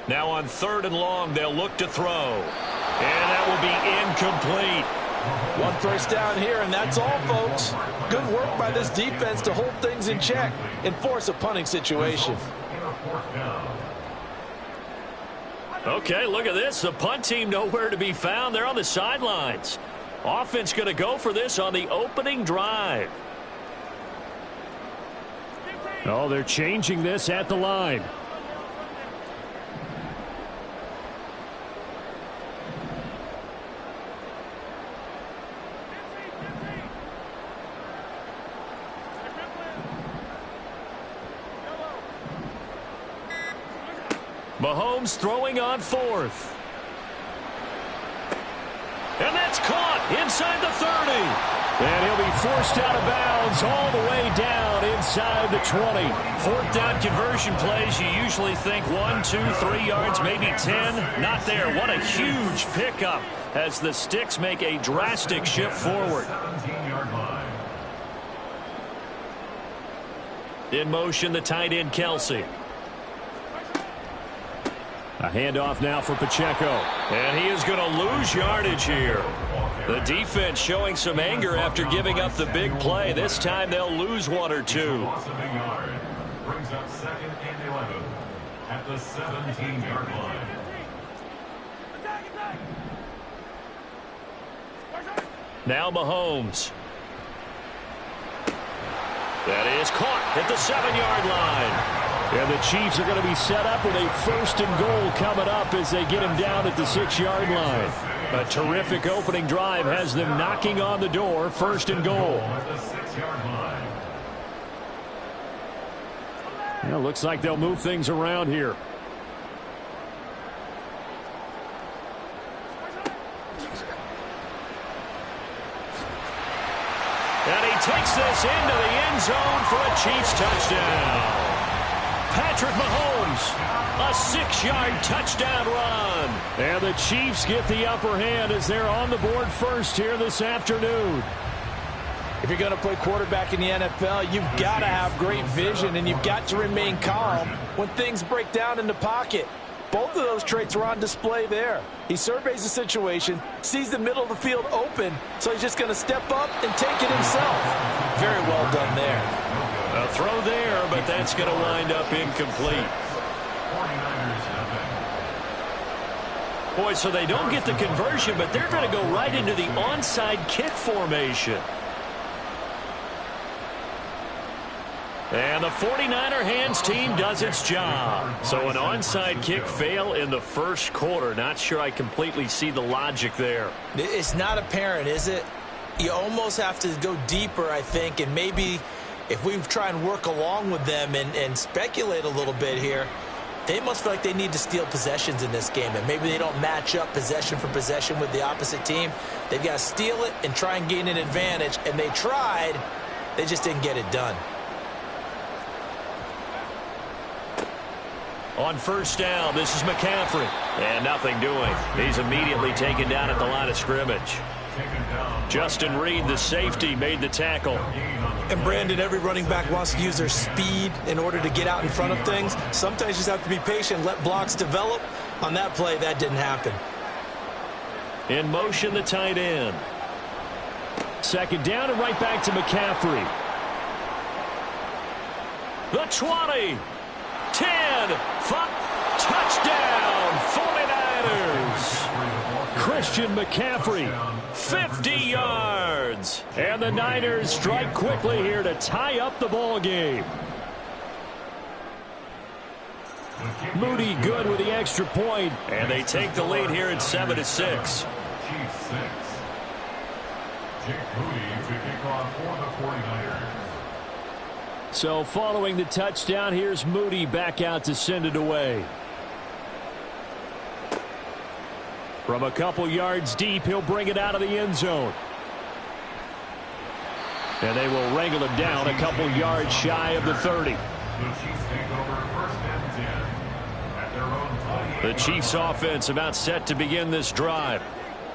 Now on 3rd and long, they'll look to throw. And that will be incomplete. 1 first down here, and that's all, folks. Good work by this defense to hold things in check and force a punting situation. Okay, look at this. The punt team nowhere to be found. They're on the sidelines. Offense going to go for this on the opening drive. Oh, they're changing this at the line. Mahomes throwing on 4th. And that's caught inside the 30. And he'll be forced out of bounds all the way down inside the 20. 4th down conversion plays, you usually think 1, 2, 3 yards, maybe 10. Not there. What a huge pickup as the sticks make a drastic shift forward. 17-yard line. In motion, the tight end, Kelce. A handoff now for Pacheco. And he is going to lose yardage here. The defense showing some anger after giving up the big play. This time they'll lose 1 or 2. Loss of a yard. Brings up 2nd and 11 at the 17-yard line. Now Mahomes. That is caught at the 7-yard line. And the Chiefs are going to be set up with a 1st and goal coming up as they get him down at the 6-yard line. A terrific opening drive has them knocking on the door. 1st and goal. Well, looks like they'll move things around here. And he takes this into the end zone for a Chiefs touchdown. Patrick Mahomes, a 6-yard touchdown run. And the Chiefs get the upper hand as they're on the board first here this afternoon. If you're going to play quarterback in the NFL, you've got to have great vision, and you've got to remain calm when things break down in the pocket. Both of those traits were on display there. He surveys the situation, sees the middle of the field open, so he's just going to step up and take it himself. Very well done there. A throw there, but that's going to wind up incomplete. Boy, so they don't get the conversion, but they're going to go right into the onside kick formation. And the 49er hands team does its job. So an onside kick fail in the 1st quarter. Not sure I completely see the logic there. It's not apparent, is it? You almost have to go deeper, I think, and maybe if we try and work along with them and speculate a little bit here, they must feel like they need to steal possessions in this game, and maybe they don't match up possession for possession with the opposite team. They've got to steal it and try and gain an advantage, and they tried. They just didn't get it done. On 1st down, this is McCaffrey. And nothing doing. He's immediately taken down at the line of scrimmage. Justin Reed, the safety, made the tackle. And Brandon, every running back wants to use their speed in order to get out in front of things. Sometimes you just have to be patient, let blocks develop. On that play, that didn't happen. In motion, the tight end. 2nd down and right back to McCaffrey. The 20. 10, 5, touchdown, 49ers. Christian McCaffrey, 50 yards. And the Niners strike quickly here to tie up the ball game. Moody good with the extra point, and they take the lead here at 7-6. Jake Moody to kick off for the 49ers. So following the touchdown, here's Moody back out to send it away. From a couple yards deep, he'll bring it out of the end zone. And they will wrangle him down a couple yards shy of the 30. The Chiefs offense about set to begin this drive.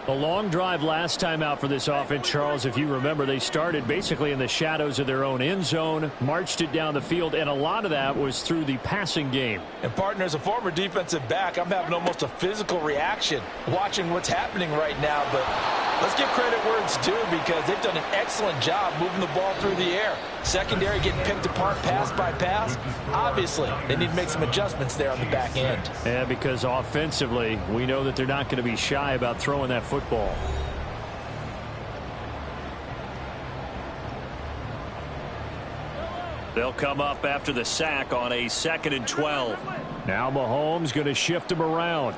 A long drive last time out for this offense, Charles. If you remember, they started basically in the shadows of their own end zone, marched it down the field, and a lot of that was through the passing game. And, partner, as a former defensive back, I'm having almost a physical reaction watching what's happening right now. But let's give credit where it's due, because they've done an excellent job moving the ball through the air. Secondary getting picked apart pass by pass. Obviously, they need to make some adjustments there on the back end. Yeah, because offensively, we know that they're not going to be shy about throwing that football. They'll come up after the sack on a 2nd and 12. Now Mahomes going to shift him around.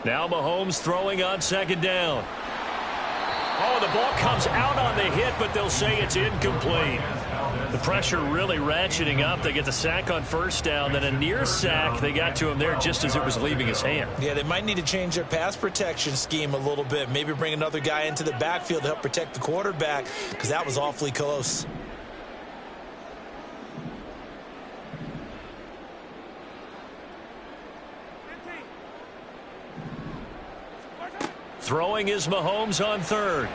Now Mahomes throwing on 2nd down. Oh, the ball comes out on the hit, but they'll say it's incomplete. The pressure really ratcheting up. They get the sack on 1st down, then a near sack. They got to him there just as it was leaving his hand. Yeah, they might need to change their pass protection scheme a little bit. Maybe bring another guy into the backfield to help protect the quarterback, because that was awfully close. Throwing is Mahomes on 3rd.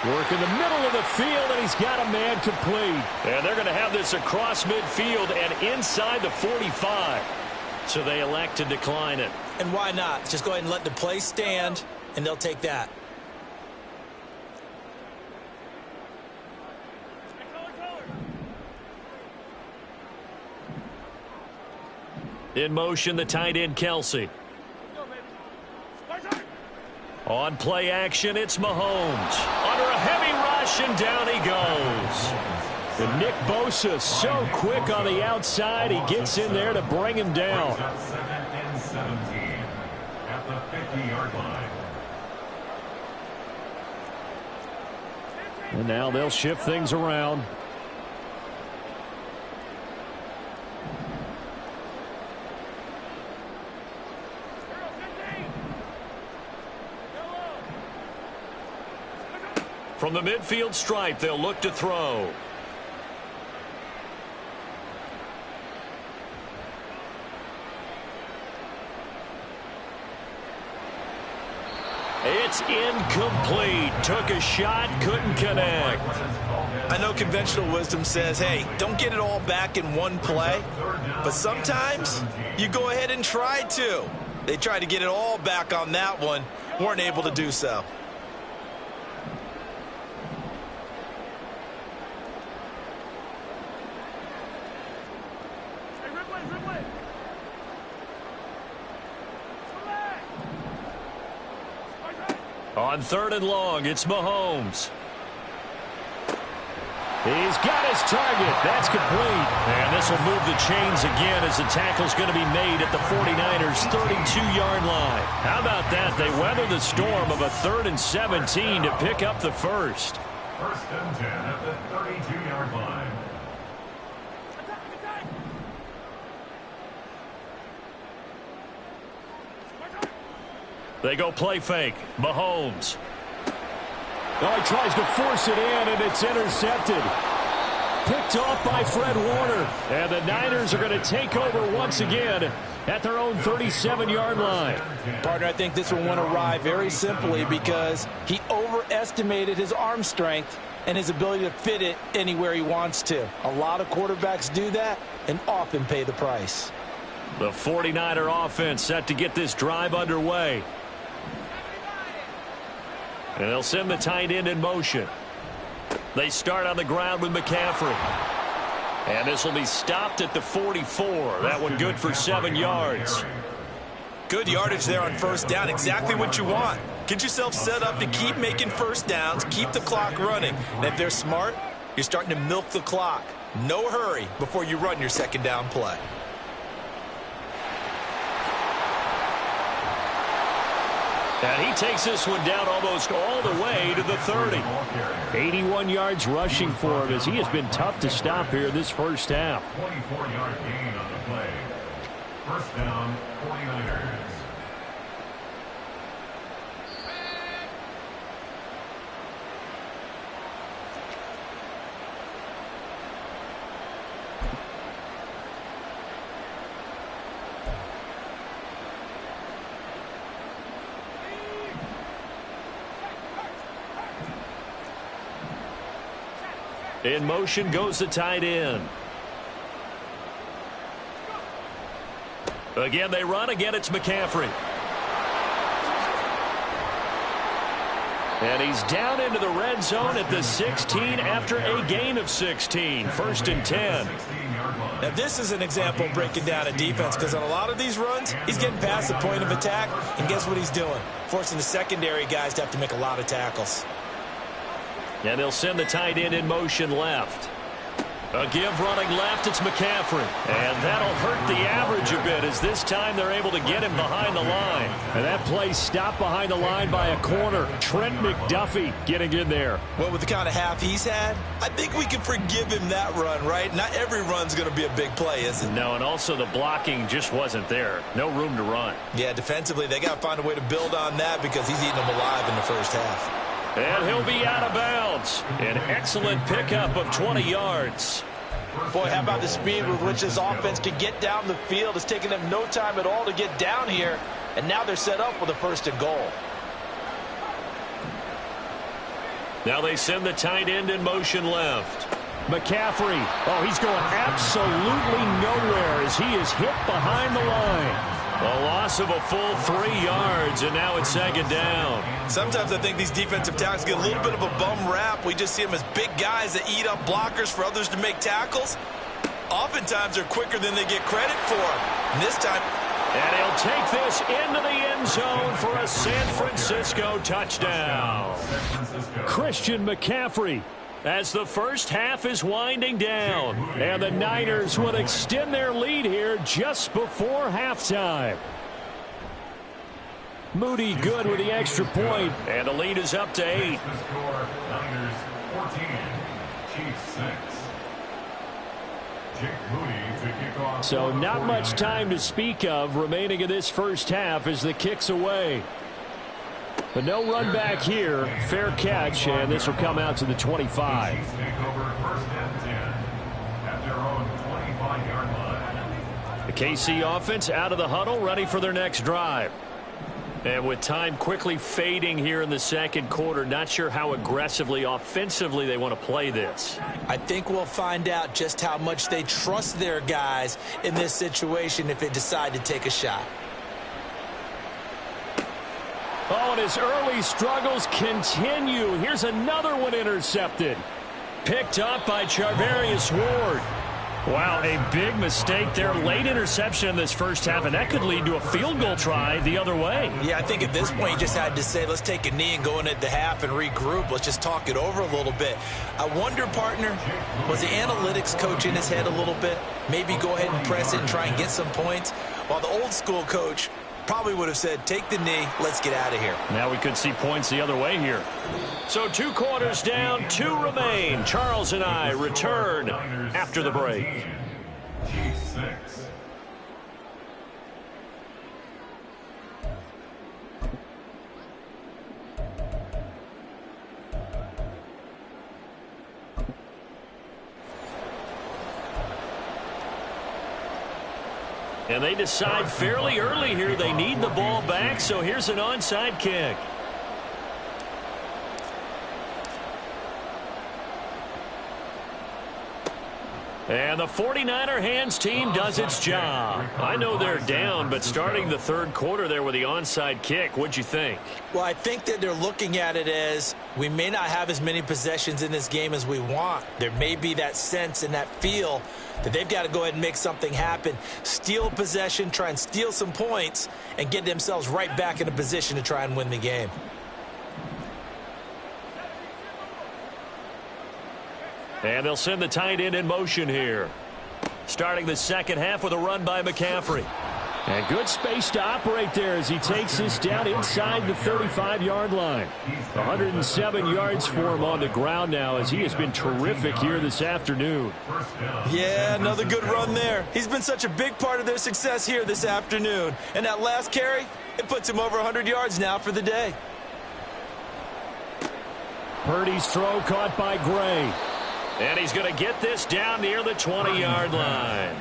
Work in the middle of the field, and he's got a man complete. And they're going to have this across midfield and inside the 45. So they elect to decline it. And why not? Just go ahead and let the play stand, and they'll take that. In motion, the tight end, Kelsey. On play action, it's Mahomes. Under a heavy rush, and down he goes. And Nick Bosa so quick on the outside, he gets in there to bring him down. Second and 17 at the 50-yard line. And now they'll shift things around. From the midfield stripe, they'll look to throw. It's incomplete. Took a shot, couldn't connect. I know conventional wisdom says, hey, don't get it all back in one play. But sometimes you go ahead and try to. They tried to get it all back on that one. Weren't able to do so. On 3rd and long, it's Mahomes. He's got his target. That's complete. And this will move the chains again as the tackle's going to be made at the 49ers' 32-yard line. How about that? They weather the storm of a 3rd and 17 to pick up the first. 1st and 10 at the 32-yard line. They go play fake. Mahomes. Oh, he tries to force it in, and it's intercepted. Picked off by Fred Warner. And the Niners are going to take over once again at their own 37-yard line. Partner, I think this one went awry very simply because he overestimated his arm strength and his ability to fit it anywhere he wants to. A lot of quarterbacks do that and often pay the price. The 49er offense set to get this drive underway. And they'll send the tight end in motion. They start on the ground with McCaffrey. And this will be stopped at the 44. That one good for 7 yards. Good yardage there on 1st down. Exactly what you want. Get yourself set up to keep making 1st downs, keep the clock running. And if they're smart, you're starting to milk the clock. No hurry before you run your 2nd down play. And he takes this one down almost all the way to the 30. 81 yards rushing for him as he has been tough to stop here this first half. 24-yard gain on the play. 1st down, 49ers. In motion goes the tight end. Again, they run. Again, it's McCaffrey. And he's down into the red zone at the 16 after a gain of 16. 1st and 10. Now, this is an example of breaking down a defense because on a lot of these runs, he's getting past the point of attack, and guess what he's doing? Forcing the secondary guys to have to make a lot of tackles. And they'll send the tight end in motion left. A give running left, it's McCaffrey. And that'll hurt the average a bit as this time they're able to get him behind the line. And that play stopped behind the line by a corner. Trent McDuffie getting in there. Well, with the kind of half he's had, I think we can forgive him that run, right? Not every run's going to be a big play, is it? No, and also the blocking just wasn't there. No room to run. Yeah, defensively, they got to find a way to build on that because he's eating them alive in the first half. And he'll be out of bounds. An excellent pickup of 20 yards. Boy, how about the speed with which this offense can get down the field? It's taken them no time at all to get down here, and now they're set up with a 1st and goal. Now they send the tight end in motion left. McCaffrey. Oh, he's going absolutely nowhere as he is hit behind the line. A loss of a full 3 yards, and now it's 2nd down. Sometimes I think these defensive tackles get a little bit of a bum rap. We just see them as big guys that eat up blockers for others to make tackles. Oftentimes they're quicker than they get credit for. And this time, And he'll take this into the end zone for a San Francisco touchdown. Christian McCaffrey, as the first half is winding down. And the Niners would extend their lead here just before halftime. Moody good with the extra point, and the lead is up to 8. The score, Niners 14, Chiefs 6. Jake Moody to kick off. So not much time to speak of remaining in this first half as the kick's away. But no run back here. Fair catch, and this will come out to the 25. Chiefs take over first and 10 at their own 25-yard line. The KC offense out of the huddle, ready for their next drive. And with time quickly fading here in the second quarter, not sure how aggressively, offensively they want to play this. I think we'll find out just how much they trust their guys in this situation if they decide to take a shot. Oh, and his early struggles continue. Here's another one intercepted. Picked up by Charvarius Ward. Wow, a big mistake there. Late interception in this first half, and that could lead to a field goal try the other way. Yeah, I think at this point you just had to say, let's take a knee and go into the half and regroup. Let's just talk it over a little bit. I wonder, partner, was the analytics coach in his head a little bit? Maybe go ahead and press it and try and get some points? While the old school coach probably would have said, take the knee, let's get out of here. Now we could see points the other way here. So 2 quarters down, 2 remain. Charles and I return after the break. Chiefs 6. And they decide fairly early here they need the ball back, so here's an onside kick. And the 49er hands team does its job. I know they're down, but starting the third quarter there with the onside kick, what'd you think? Well, I think that they're looking at it as we may not have as many possessions in this game as we want. There may be that sense and that feel that they've got to go ahead and make something happen. Steal possession, try and steal some points, and get themselves right back in a position to try and win the game. And they'll send the tight end in motion here. Starting the second half with a run by McCaffrey. And good space to operate there as he takes this down inside the 35-yard line. 107 yards for him on the ground now as he has been terrific here this afternoon. Yeah, another good run there. He's been such a big part of their success here this afternoon. And that last carry, it puts him over 100 yards now for the day. Purdy's throw caught by Gray. And he's going to get this down near the 20-yard line.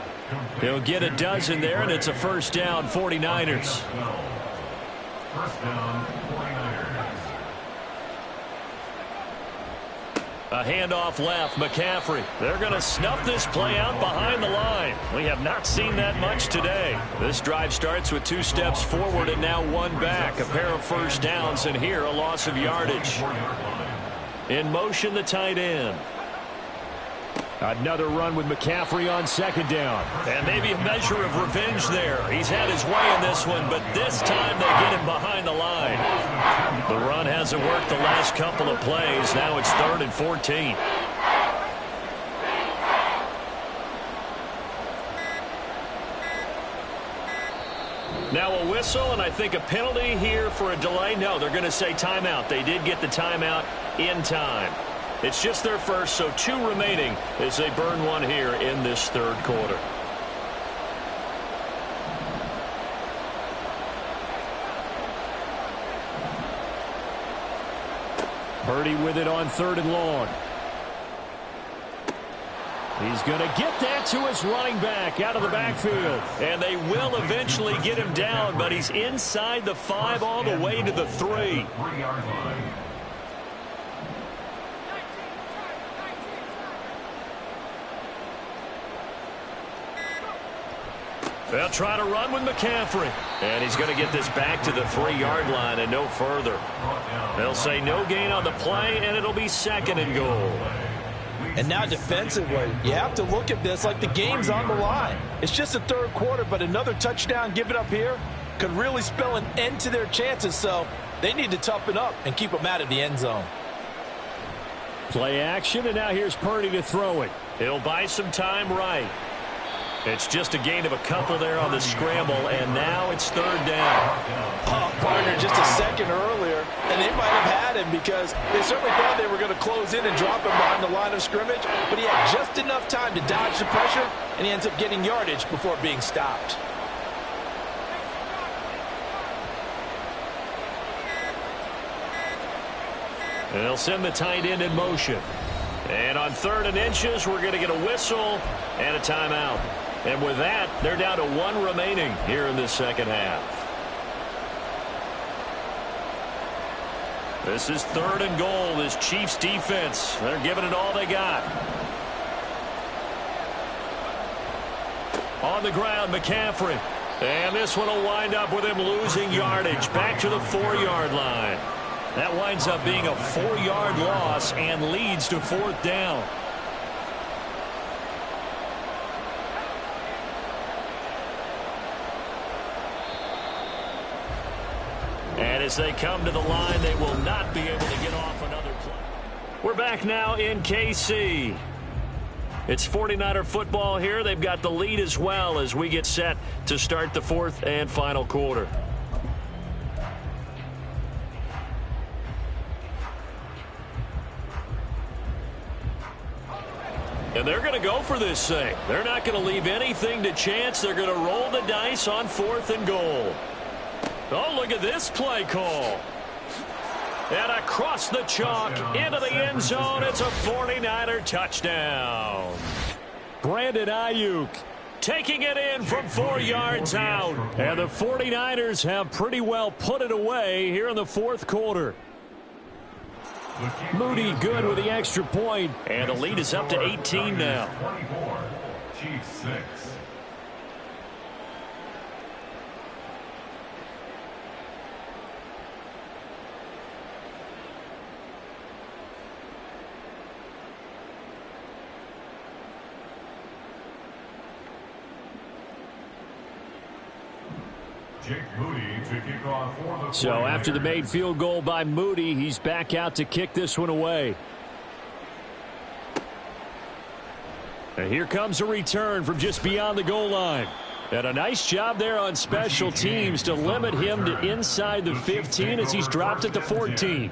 He'll get a dozen there, and it's a first down, 49ers. First down, 49ers. A handoff left, McCaffrey. They're going to snuff this play out behind the line. We have not seen that much today. This drive starts with 2 steps forward and now 1 back. A pair of first downs, and here a loss of yardage. In motion, the tight end. Another run with McCaffrey on second down. And maybe a measure of revenge there. He's had his way in this one, but this time they get him behind the line. The run hasn't worked the last couple of plays. Now it's 3rd and 14. Now a whistle, and I think a penalty here for a delay. No, they're going to say timeout. They did get the timeout in time. It's just their first, so 2 remaining as they burn one here in this third quarter. Purdy with it on 3rd and long. He's going to get that to his running back out of the backfield. And they will eventually get him down, but he's inside the 5 all the way to the 3. 3-yard line. They'll try to run with McCaffrey. And he's going to get this back to the 3-yard line and no further. They'll say no gain on the play, and it'll be 2nd and goal. And now defensively, you have to look at this like the game's on the line. It's just the third quarter, but another touchdown given up here could really spell an end to their chances. So they need to toughen up and keep them out of the end zone. Play action, and now here's Purdy to throw it. He'll buy some time right. It's just a gain of a couple there on the scramble, and now it's third down. Oh, partner, just a second earlier, and they might have had him because they certainly thought they were going to close in and drop him behind the line of scrimmage, but he had just enough time to dodge the pressure, and he ends up getting yardage before being stopped. And they'll send the tight end in motion. And on 3rd and inches, we're going to get a whistle and a timeout. And with that, they're down to 1 remaining here in this second half. This is 3rd and goal. This Chiefs defense, they're giving it all they got. On the ground, McCaffrey. And this one will wind up with him losing yardage back to the 4-yard line. That winds up being a 4-yard loss and leads to 4th down. And as they come to the line, they will not be able to get off another play. We're back now in KC. It's 49er football here. They've got the lead as well as we get set to start the 4th and final quarter. And they're going to go for this thing. They're not going to leave anything to chance. They're going to roll the dice on 4th and goal. Oh, look at this play call. And across the chalk into the end zone. It's a 49er touchdown. Brandon Ayuk taking it in from 4 yards out. And the 49ers have pretty well put it away here in the 4th quarter. Moody good with the extra point, and the lead is up to 18 now. 24, Chiefs 6. Jake Moody to kick off for the So after the made field goal by Moody, he's back out to kick this one away. And here comes a return from just beyond the goal line. And a nice job there on special teams to limit him to inside the 15 as he's dropped it to 14.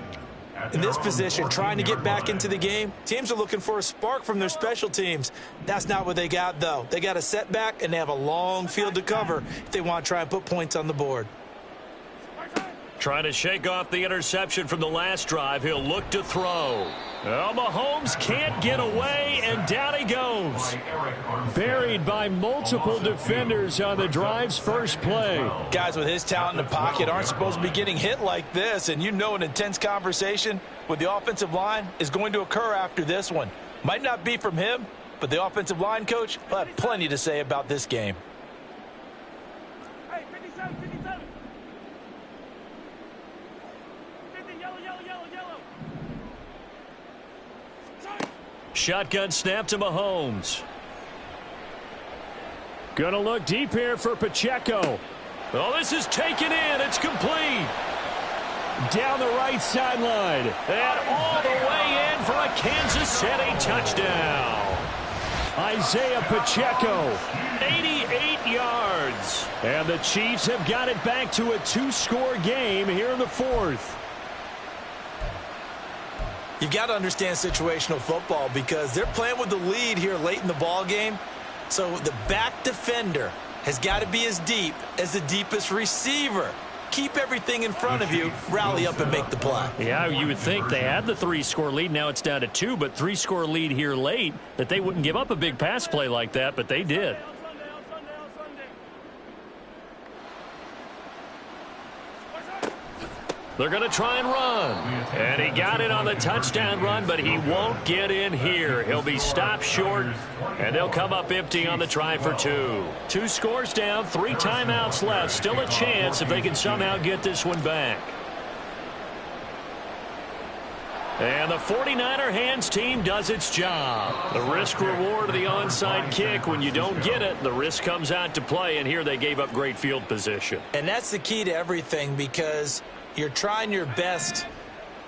In this position, trying to get back into the game, teams are looking for a spark from their special teams. That's not what they got, though. They got a setback, and they have a long field to cover if they want to try and put points on the board. Trying to shake off the interception from the last drive. He'll look to throw. Well, Mahomes can't get away, and down he goes. Buried by multiple defenders on the drive's first play. Guys with his talent in the pocket aren't supposed to be getting hit like this, and you know an intense conversation with the offensive line is going to occur after this one. Might not be from him, but the offensive line coach will have plenty to say about this game. Hey, 57, 57. 50, yellow, yellow, yellow, yellow. Shotgun snap to Mahomes. Gonna look deep here for Pacheco. Oh, this is taken in. It's complete. Down the right sideline. And all the way in for a Kansas City touchdown. Isaiah Pacheco, 88 yards. And the Chiefs have got it back to a 2-score game here in the 4th. You've got to understand situational football because they're playing with the lead here late in the ball game. So the back defender has got to be as deep as the deepest receiver. Keep everything in front of you, rally up and make the play. Yeah, you would think they had the 3-score lead. Now it's down to 2, but 3-score lead here late, that they wouldn't give up a big pass play like that, but they did. They're going to try and run. And he got it on the touchdown run, but he won't get in here. He'll be stopped short, and they'll come up empty on the try for 2. 2 scores down, 3 timeouts left. Still a chance if they can somehow get this one back. And the 49er hands team does its job. The risk reward of the onside kick. When you don't get it, the risk comes out to play, and here they gave up great field position. And that's the key to everything, because you're trying your best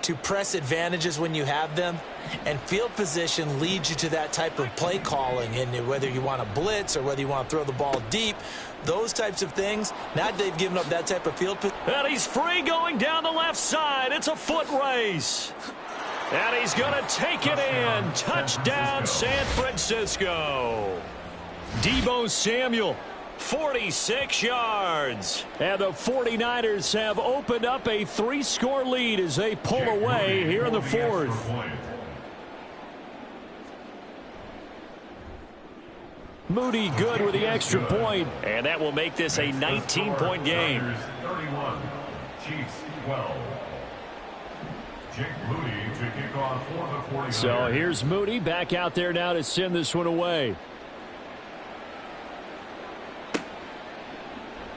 to press advantages when you have them, and field position leads you to that type of play calling. And whether you want to blitz or whether you want to throw the ball deep, those types of things, now they've given up that type of field position. And he's free going down the left side. It's a foot race. And he's going to take it in. Touchdown, San Francisco. Deebo Samuel, 46 yards. And the 49ers have opened up a 3-score lead as they pull away here in the fourth. Moody good with the extra point. And that will make this a 19-point game. 31, Chiefs 12. Jake Moody to kick off for the 49ers. So here's Moody back out there now to send this one away.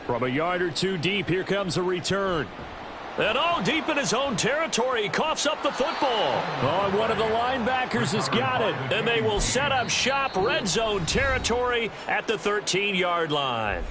From a yard or two deep, here comes a return. And all deep in his own territory, he coughs up the football. Oh, and one of the linebackers has got it. And they will set up shop, red zone territory at the 13-yard line.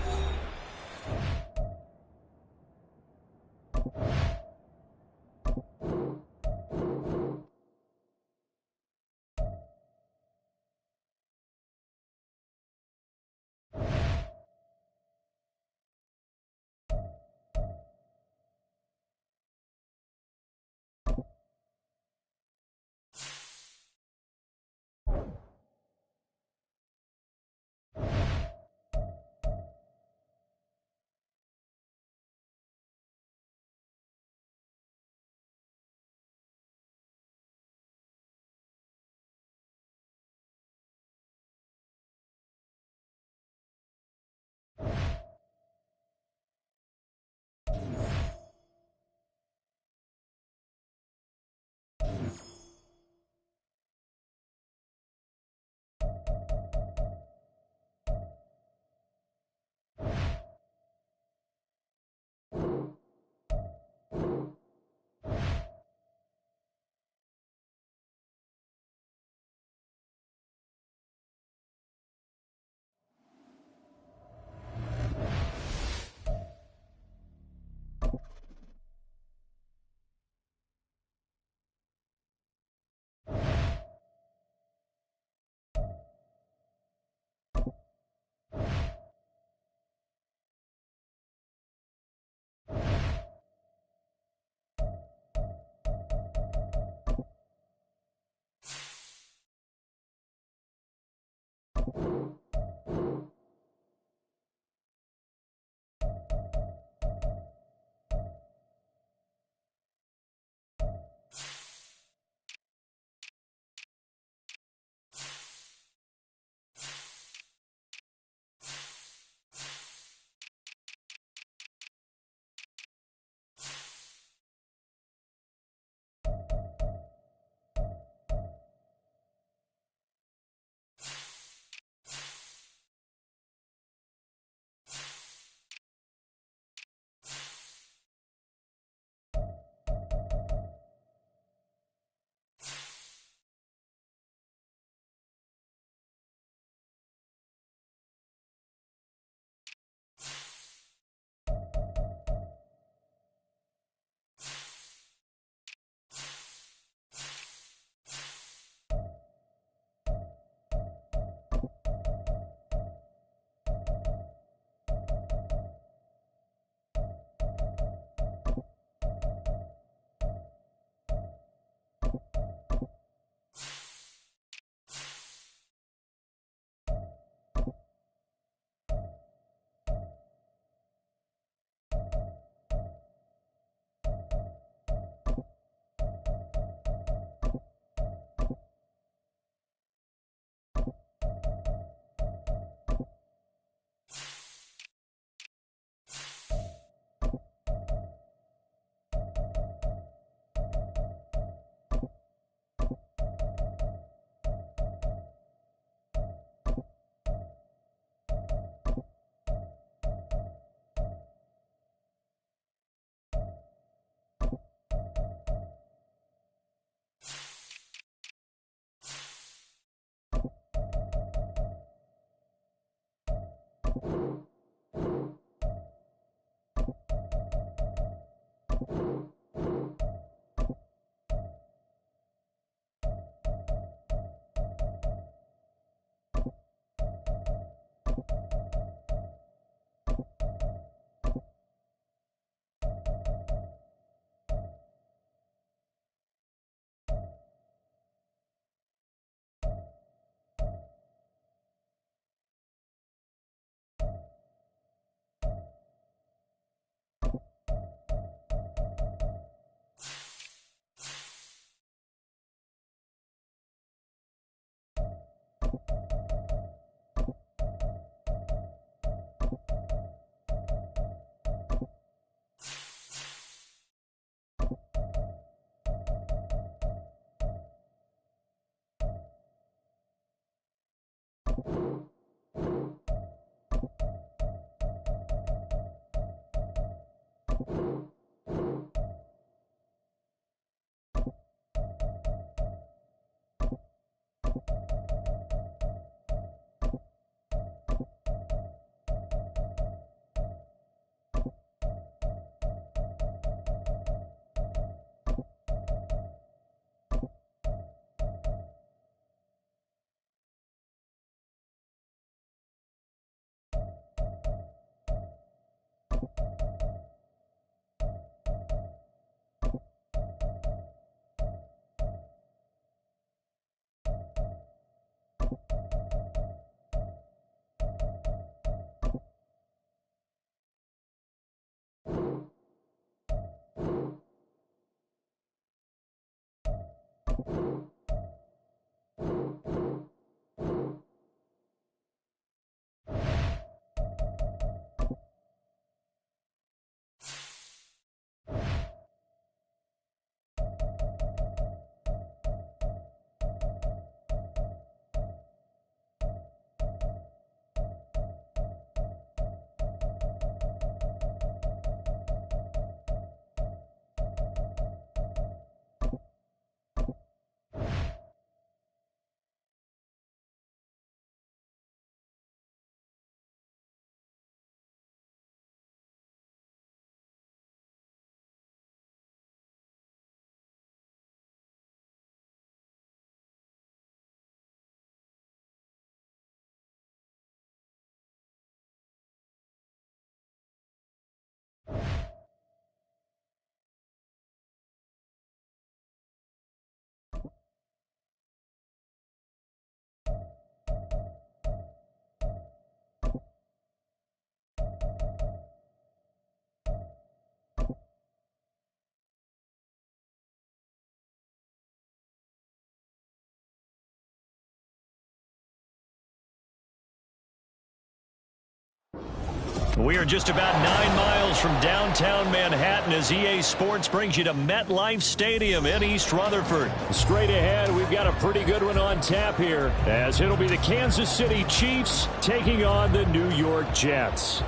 We are just about 9 miles from downtown Manhattan as EA Sports brings you to MetLife Stadium in East Rutherford. Straight ahead, we've got a pretty good one on tap here, as it'll be the Kansas City Chiefs taking on the New York Jets.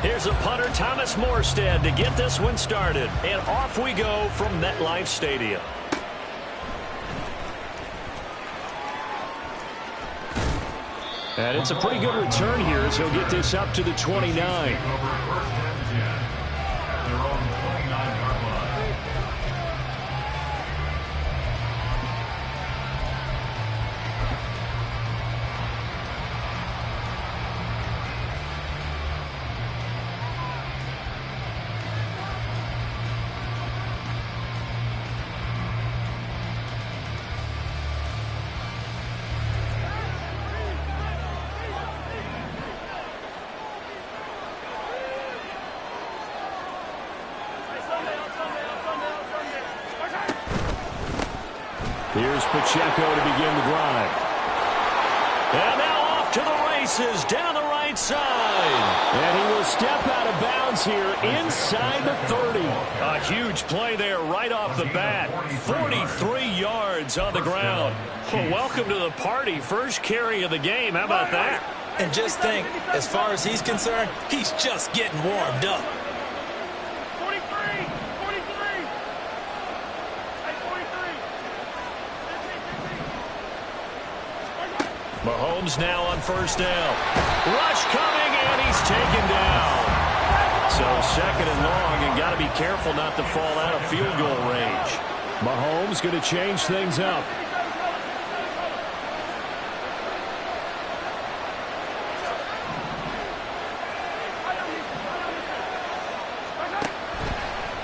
Here's the punter, Thomas Morstead, to get this one started. And off we go from MetLife Stadium. And it's a pretty good return here as he'll get this up to the 29. Here's Pacheco to begin the drive. And now off to the races down the right side. And he will step out of bounds here inside the 30. A huge play there right off the bat. 43 yards on the ground. Well, welcome to the party. First carry of the game. How about that? And just think, as far as he's concerned, he's just getting warmed up. 43! 43! Hey, 43! Mahomes now on first down. Rush coming, and he's taken down. So second and long, and got to be careful not to fall out of field goal range. Mahomes going to change things up.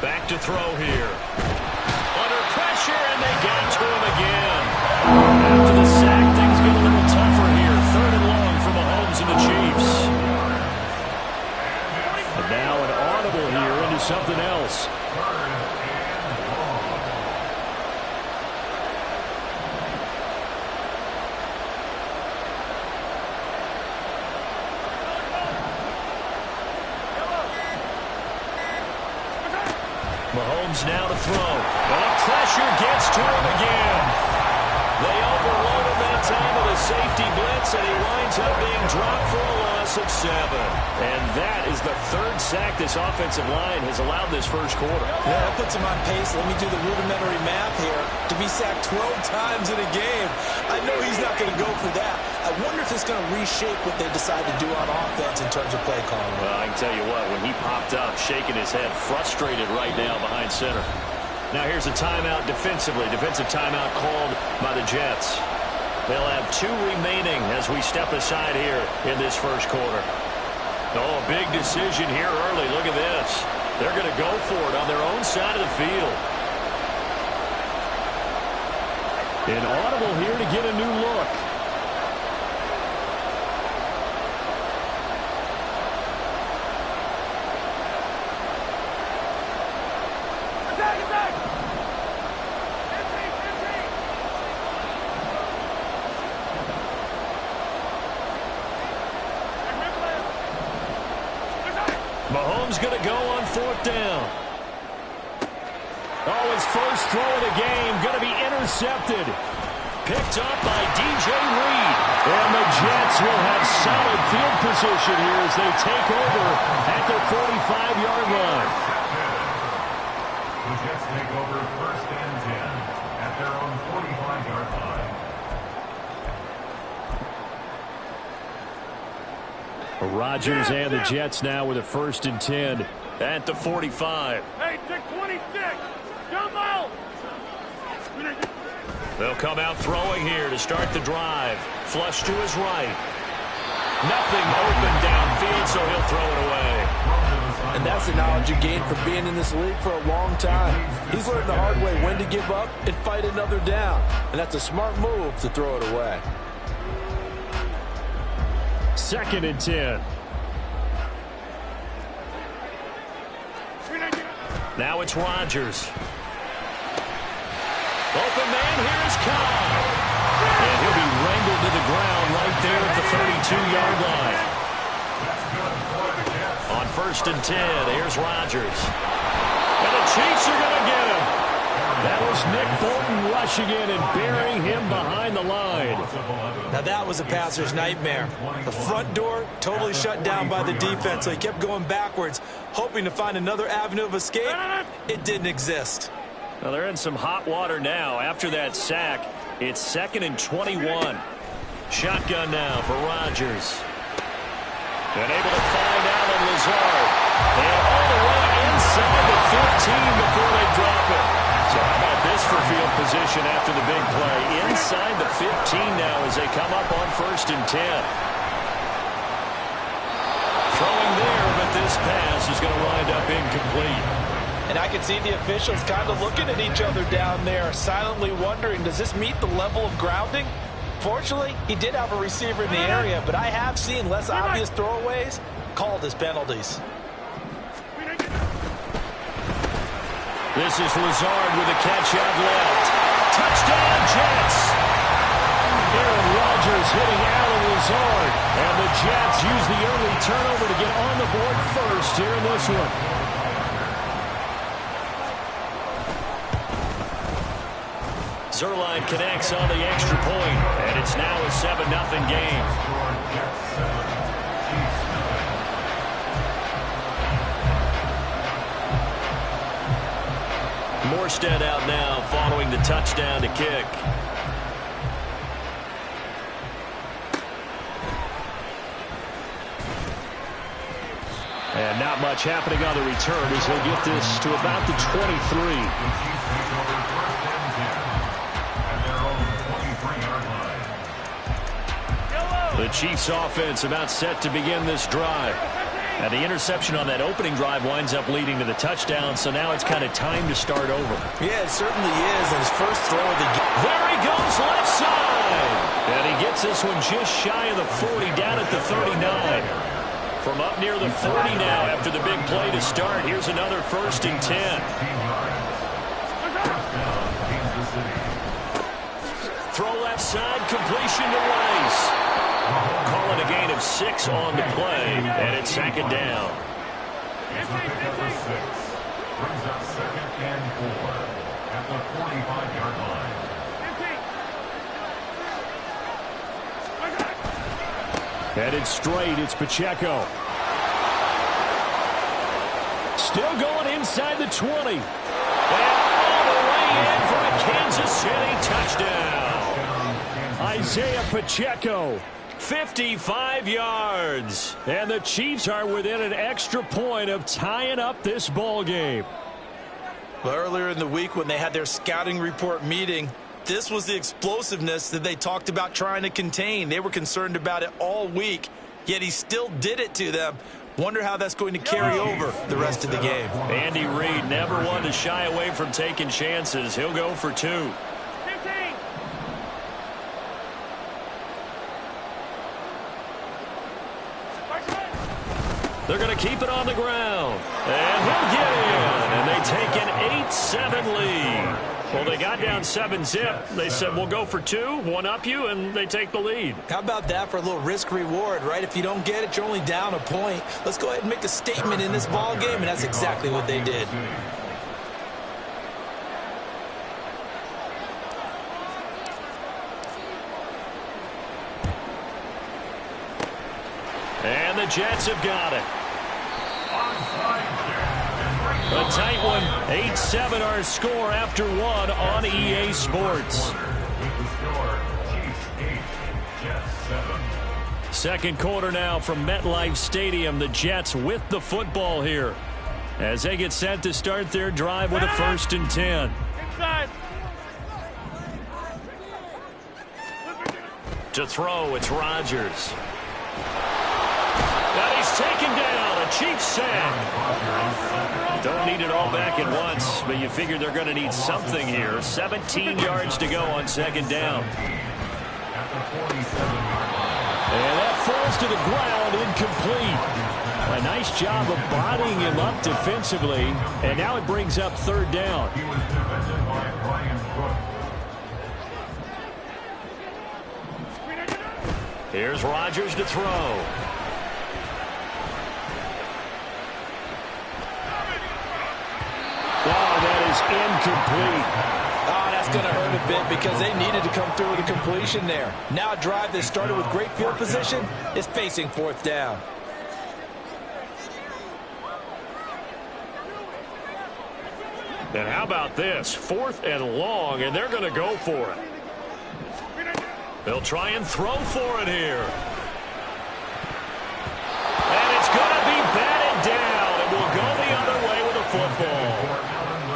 Back to throw here. Under pressure, and they get to him again. After the sack, things get a little tougher here. Third and long for Mahomes and the Chiefs. And now an audible here into something else. Mahomes now to throw. But pressure gets to him again. They overload him that time with a safety blitz, and he winds up being dropped for a loss of 7. And that is the third sack this offensive line has allowed this first quarter. Yeah, that puts him on pace. Let me do the rudimentary math here. To be sacked 12 times in a game, I know he's not going to go for that. I wonder if it's going to reshape what they decide to do on offense in terms of play calling. Well, I can tell you what, when he popped up, shaking his head, frustrated right now behind center. Now here's a timeout defensively. Defensive timeout called by the Jets. They'll have 2 remaining as we step aside here in this first quarter. Oh, a big decision here early. Look at this. They're going to go for it on their own side of the field. An audible here to get a new look. Mahomes going to go on 4th down. Oh, his first throw of the game going to be intercepted. Picked up by DJ Reed. And the Jets will have solid field position here as they take over at their 45-yard line. The Jets take over 1st and 10 at their own 45-yard line. Rodgers and the Jets now with a 1st and 10 at the 45. Hey, take 26. Jump out. They'll come out throwing here to start the drive. Flush to his right. Nothing open downfield, so he'll throw it away. And that's the knowledge you gain from being in this league for a long time. He's learned the hard way when to give up and fight another down. And that's a smart move to throw it away. 2nd and 10. Now it's Rodgers. Open man, here's Cobb. And he'll be wrangled to the ground right there at the 32-yard line. On 1st and 10, here's Rodgers. And the Chiefs are going to get him. That was Nick Bolton rushing in and burying him behind the line. Now that was a passer's nightmare. The front door totally shut down by the defense, so he kept going backwards, hoping to find another avenue of escape. It didn't exist. Well, they're in some hot water now. After that sack, it's 2nd and 21. Shotgun now for Rodgers. And able to find Allen Lazard. And all the way inside the 15 before they drop it. So how about this for field position after the big play? Inside the 15 now as they come up on 1st and 10. Throwing there, but this pass is going to wind up incomplete. And I can see the officials kind of looking at each other down there, silently wondering, does this meet the level of grounding? Fortunately, he did have a receiver in the area, but I have seen less obvious throwaways called as penalties. This is Lazard with a catch out left. Touchdown, Jets! Aaron Rodgers hitting Allen Lazard. And the Jets use the early turnover to get on the board first here in this one. Zerline connects on the extra point, and it's now a 7-0 game. Morstead out now following the touchdown to kick. Not much happening on the return as he'll get this to about the 23. The Chiefs offense about set to begin this drive. And the interception on that opening drive winds up leading to the touchdown, so now it's kind of time to start over. Yeah, it certainly is. And his first throw of the game. There he goes, left side. And he gets this one just shy of the 40, down at the 39. From up near the 40 now after the big play to start. Here's another 1st and 10. Throw left side, completion to Rice. Call it a gain of 6 on the play, and it's 2nd down. It's a pick up of 6. Brings up 2nd and 4 at the 45-yard line. Headed straight, it's Pacheco. Still going inside the 20. And all the way in for a Kansas City touchdown. Isaiah Pacheco, 55 yards. And the Chiefs are within an extra point of tying up this ball game. Well, earlier in the week when they had their scouting report meeting, this was the explosiveness that they talked about trying to contain. They were concerned about it all week, yet he still did it to them. Wonder how that's going to carry over the rest of the game. Andy Reid never one to shy away from taking chances. He'll go for 2. 15. They're going to keep it on the ground. And he'll get in. And they take an 8-7 lead. Well, they got down 7-zip. They said, we'll go for 2, one up you, and they take the lead. How about that for a little risk-reward, right? If you don't get it, you're only down a point. Let's go ahead and make a statement in this ball game, and that's exactly what they did. And the Jets have got it. A tight one, 8-7 our score after 1 on EA Sports. Second quarter now from MetLife Stadium. The Jets with the football here as they get set to start their drive with a 1st and 10. Inside. To throw, it's Rodgers. Now he's taken down. A Chiefs sack. Don't need it all back at once, but you figure they're going to need something here. 17 yards to go on 2nd down. And that falls to the ground, incomplete. A nice job of bodying him up defensively, and now it brings up 3rd down. He was defended by Brian Cook. Here's Rodgers to throw. Oh, that is incomplete. Oh, that's going to hurt a bit because they needed to come through with a completion there. Now a drive that started with great field position is facing 4th down. And how about this? 4th and long, and they're going to go for it. They'll try and throw for it here. And it's going to be batted down. It will go the other way with a football.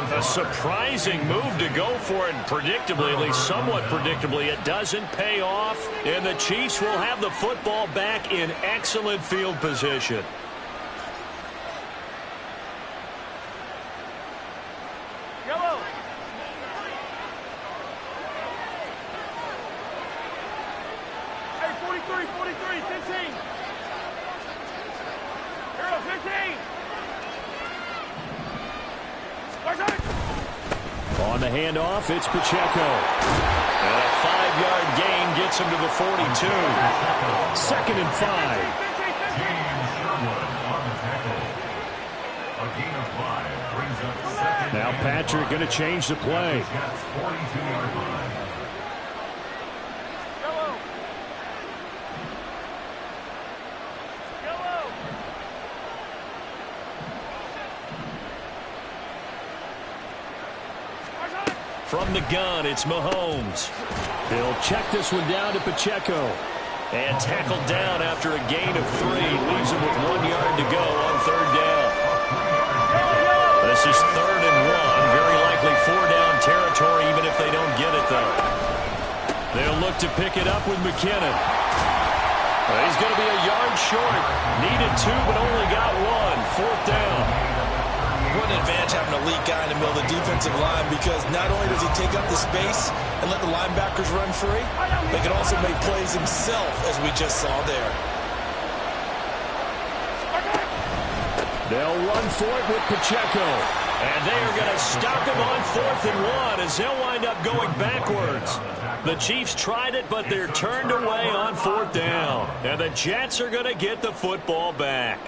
A surprising move to go for it, and predictably, at least somewhat predictably, it doesn't pay off. And the Chiefs will have the football back in excellent field position. Yellow. Hey, 43, 15. Hero, 15. On the handoff, it's Pacheco. And a 5-yard gain gets him to the 42. 2nd and 5. Now Patrick going to change the play. From the gun, it's Mahomes. He'll check this one down to Pacheco. And tackled down after a gain of 3. Leaves him with 1 yard to go on 3rd down. This is 3rd and 1. Very likely 4-down territory, even if they don't get it, though. They'll look to pick it up with McKinnon. He's going to be a yard short. Needed 2, but only got 1. 4th down. What an advantage having an elite guy in the middle of the defensive line, because not only does he take up the space and let the linebackers run free, but he can also make plays himself, as we just saw there. They'll run for it with Pacheco. And they are going to stop him on 4th and 1 as they'll wind up going backwards. The Chiefs tried it, but they're turned away on 4th down. And the Jets are going to get the football back.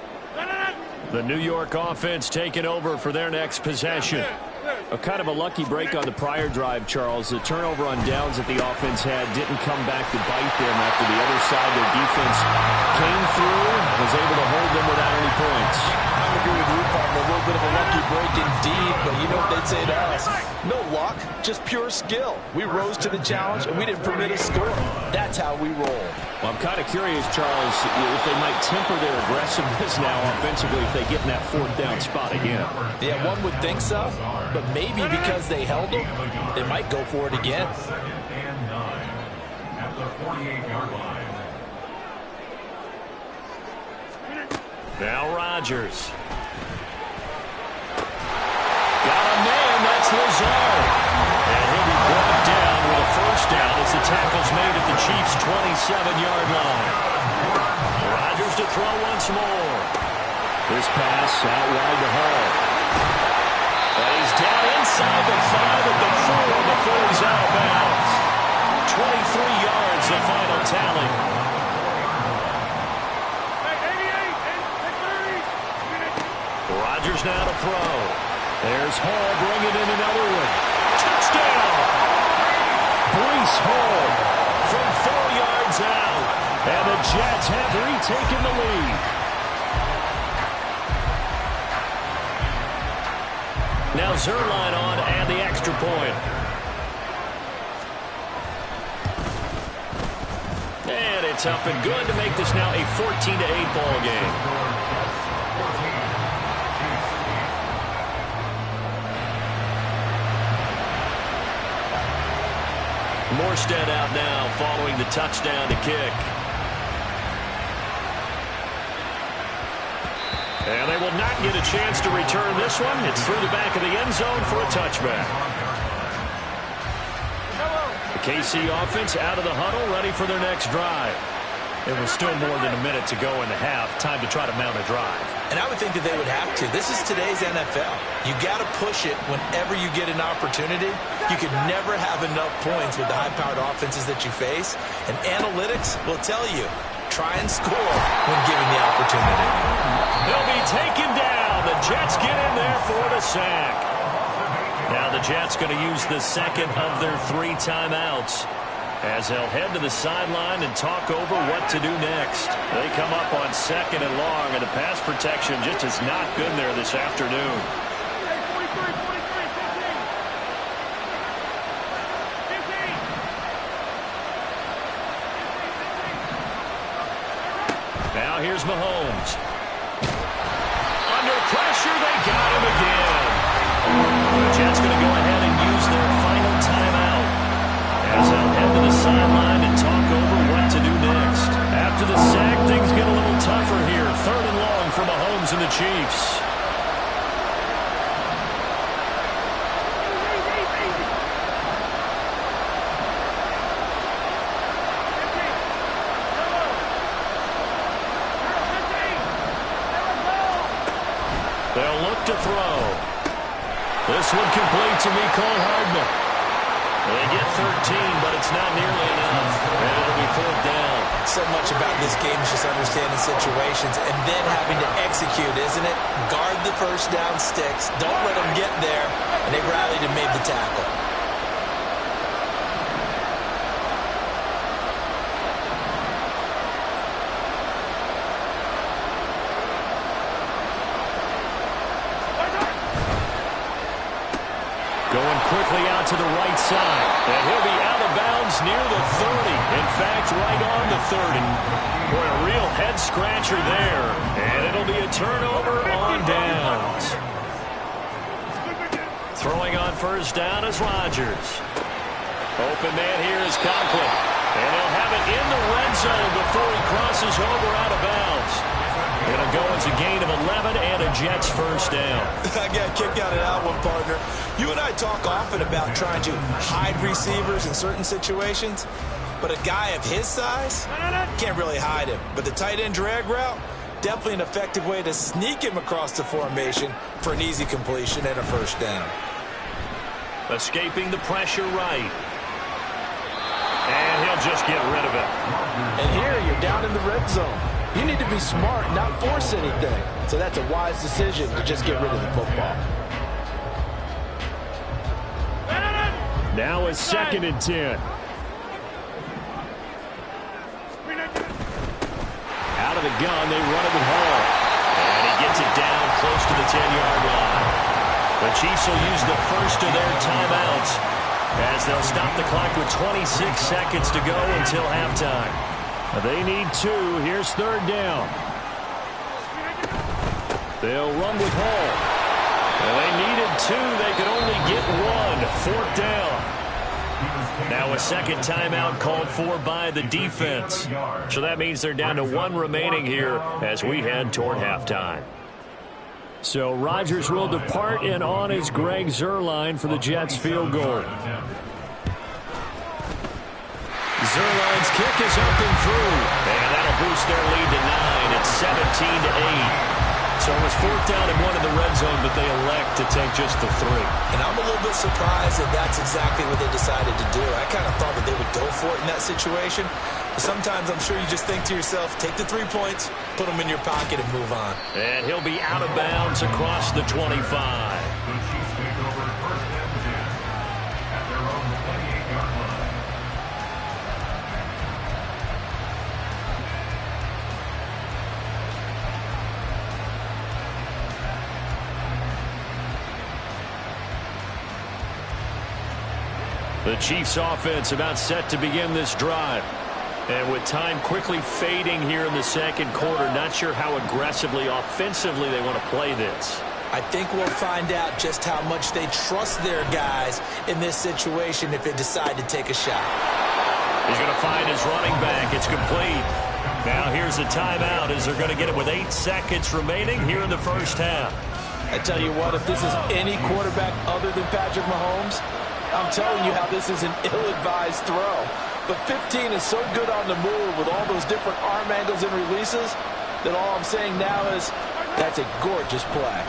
The New York offense taking over for their next possession. A kind of a lucky break on the prior drive, Charles. The turnover on downs that the offense had didn't come back to bite them after the other side. Their defense came through, was able to hold them without any points. I agree with you, partner. A little bit of a lucky break indeed, but you know what they'd say to us? No luck, just pure skill. We rose to the challenge, and we didn't permit a score. That's how we roll. Well, I'm kind of curious, Charles, if they might temper their aggressiveness now offensively if they get in that 4th down spot again. Yeah, one would think so, but maybe because they held them, they might go for it again. 2nd and 9 at the 48-yard line. Now Rodgers. Got a man, that's Lazard. And he'll be brought down with a 1st down as the tackle's made at the Chiefs' 27-yard line. Rodgers to throw once more. This pass out wide to Hall. He's down inside the 5 at the 4 before he's out of bounds. 23 yards, the final tally. Rodgers now to throw. There's Hall bringing in another one. Touchdown! Breece Hall from 4 yards out. And the Jets have retaken the lead. Now Zerline on and the extra point. And it's up and good to make this now a 14-8 ball game. Morstead out now following the touchdown to kick. And they will not get a chance to return this one. It's through the back of the end zone for a touchback. The KC offense out of the huddle, ready for their next drive. It was still more than a minute to go in the half. Time to try to mount a drive. And I would think that they would have to. This is today's NFL. You got to push it whenever you get an opportunity. You could never have enough points with the high-powered offenses that you face. And analytics will tell you, try and score when given the opportunity. They'll be taken down. The Jets get in there for the sack. Now the Jets going to use the second of their 3 timeouts as they'll head to the sideline and talk over what to do next. They come up on 2nd and long, and the pass protection just has not been there this afternoon. Now here's Mahomes. Under pressure, they got him again. The Jets going to go ahead and use their final timeout as they'll head to the sideline and talk over what to do next. After the sack, things get a little tougher here. 3rd and long for Mahomes and the Chiefs. They'll look to throw. This one complete to Mecole Hardman. They get 13, but it's not nearly enough. And it'll be 4th down. So much about this game is just understanding situations and then having to execute, isn't it? Guard the 1st down sticks. Don't let them get there. And they rallied and made the tackle. Going quickly out to the right side. And he'll be out of bounds near the 30. In fact, right on the 30. Boy, a real head-scratcher there. And it'll be a turnover on downs. Throwing on first down is Rodgers. Open man here is Conklin. And he'll have it in the red zone before he crosses over out of bounds. It'll go as a gain of 11 and a Jets first down. I got kicked out of that one, partner. You and I talk often about trying to hide receivers in certain situations, but a guy of his size can't really hide him. But the tight end drag route, definitely an effective way to sneak him across the formation for an easy completion and a first down. Escaping the pressure right. And he'll just get rid of it. And here you're down in the red zone. You need to be smart, not force anything. So that's a wise decision to just get rid of the football. Now it's 2nd and 10. Out of the gun, they run it with Hall. And he gets it down close to the 10-yard line. The Chiefs will use the first of their timeouts as they'll stop the clock with 26 seconds to go until halftime. They need 2. Here's 3rd down. They'll run with Hall. Well, they needed 2. They could only get 1. 4th down. Now a 2nd timeout called for by the defense. So that means they're down to 1 remaining here as we head toward halftime. So Rodgers will depart, and on is Greg Zuerlein for the Jets field goal. Zuerlein's kick is up and through. And that'll boost their lead to 9. It's 17-8. So it was 4th down and 1 in the red zone, but they elect to take just the 3. And I'm a little bit surprised that that's exactly what they decided to do. I kind of thought that they would go for it in that situation. But sometimes I'm sure you just think to yourself, take the 3 points, put them in your pocket, and move on. And he'll be out of bounds across the 25. The Chiefs take over 1st and 10 at their own 28-yard line. The Chiefs offense about set to begin this drive. And with time quickly fading here in the 2nd quarter, not sure how aggressively, offensively they want to play this. I think we'll find out just how much they trust their guys in this situation if they decide to take a shot. He's going to find his running back. It's complete. Now here's a timeout as they're going to get it with 8 seconds remaining here in the first half. I tell you what, if this is any quarterback other than Patrick Mahomes, I'm telling you how this is an ill-advised throw. But 15 is so good on the move with all those different arm angles and releases that all I'm saying now is that's a gorgeous play.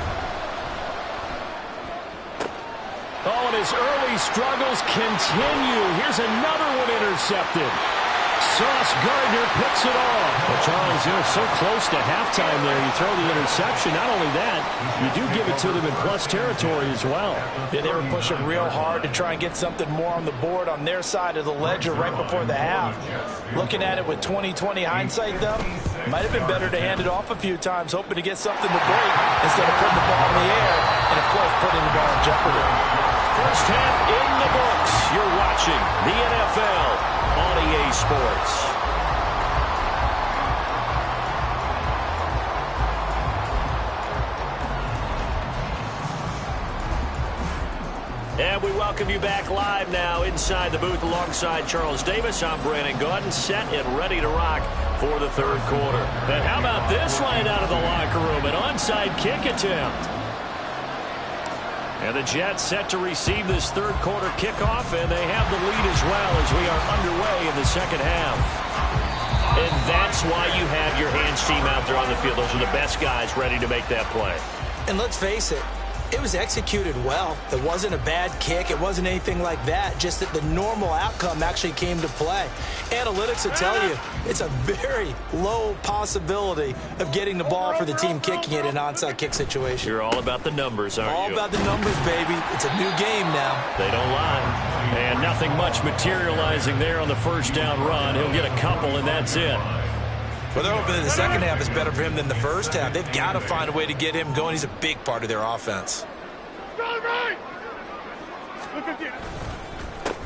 Oh, and his early struggles continue. Here's another one intercepted. Sauce Gardner picks it off. Well, Charles, you're so close to halftime there. You throw the interception. Not only that, you do give it to them in plus territory as well. Yeah, they were pushing real hard to try and get something more on the board on their side of the ledger right before the half. Looking at it with 20/20 hindsight, though, might have been better to hand it off a few times, hoping to get something to break instead of putting the ball in the air and, of course, putting the ball in jeopardy. First half in the books. You're watching the NFL on EA Sports. And we welcome you back live now inside the booth alongside Charles Davis. I'm Brandon Gaudin, set and ready to rock for the 3rd quarter. And how about this right out of the locker room? An onside kick attempt. And the Jets set to receive this 3rd quarter kickoff, and they have the lead as well as we are underway in the 2nd half. And that's why you have your hands team out there on the field. Those are the best guys ready to make that play. And let's face it, it was executed well. It wasn't a bad kick. It wasn't anything like that. Just that the normal outcome actually came to play. Analytics will tell you it's a very low possibility of getting the ball for the team kicking it in an onside kick situation. You're all about the numbers, aren't you? All about the numbers, baby. It's a new game now. They don't lie. And nothing much materializing there on the first down run. He'll get a couple, and that's it. Well, they're hoping that the 2nd half is better for him than the 1st half. They've got to find a way to get him going. He's a big part of their offense.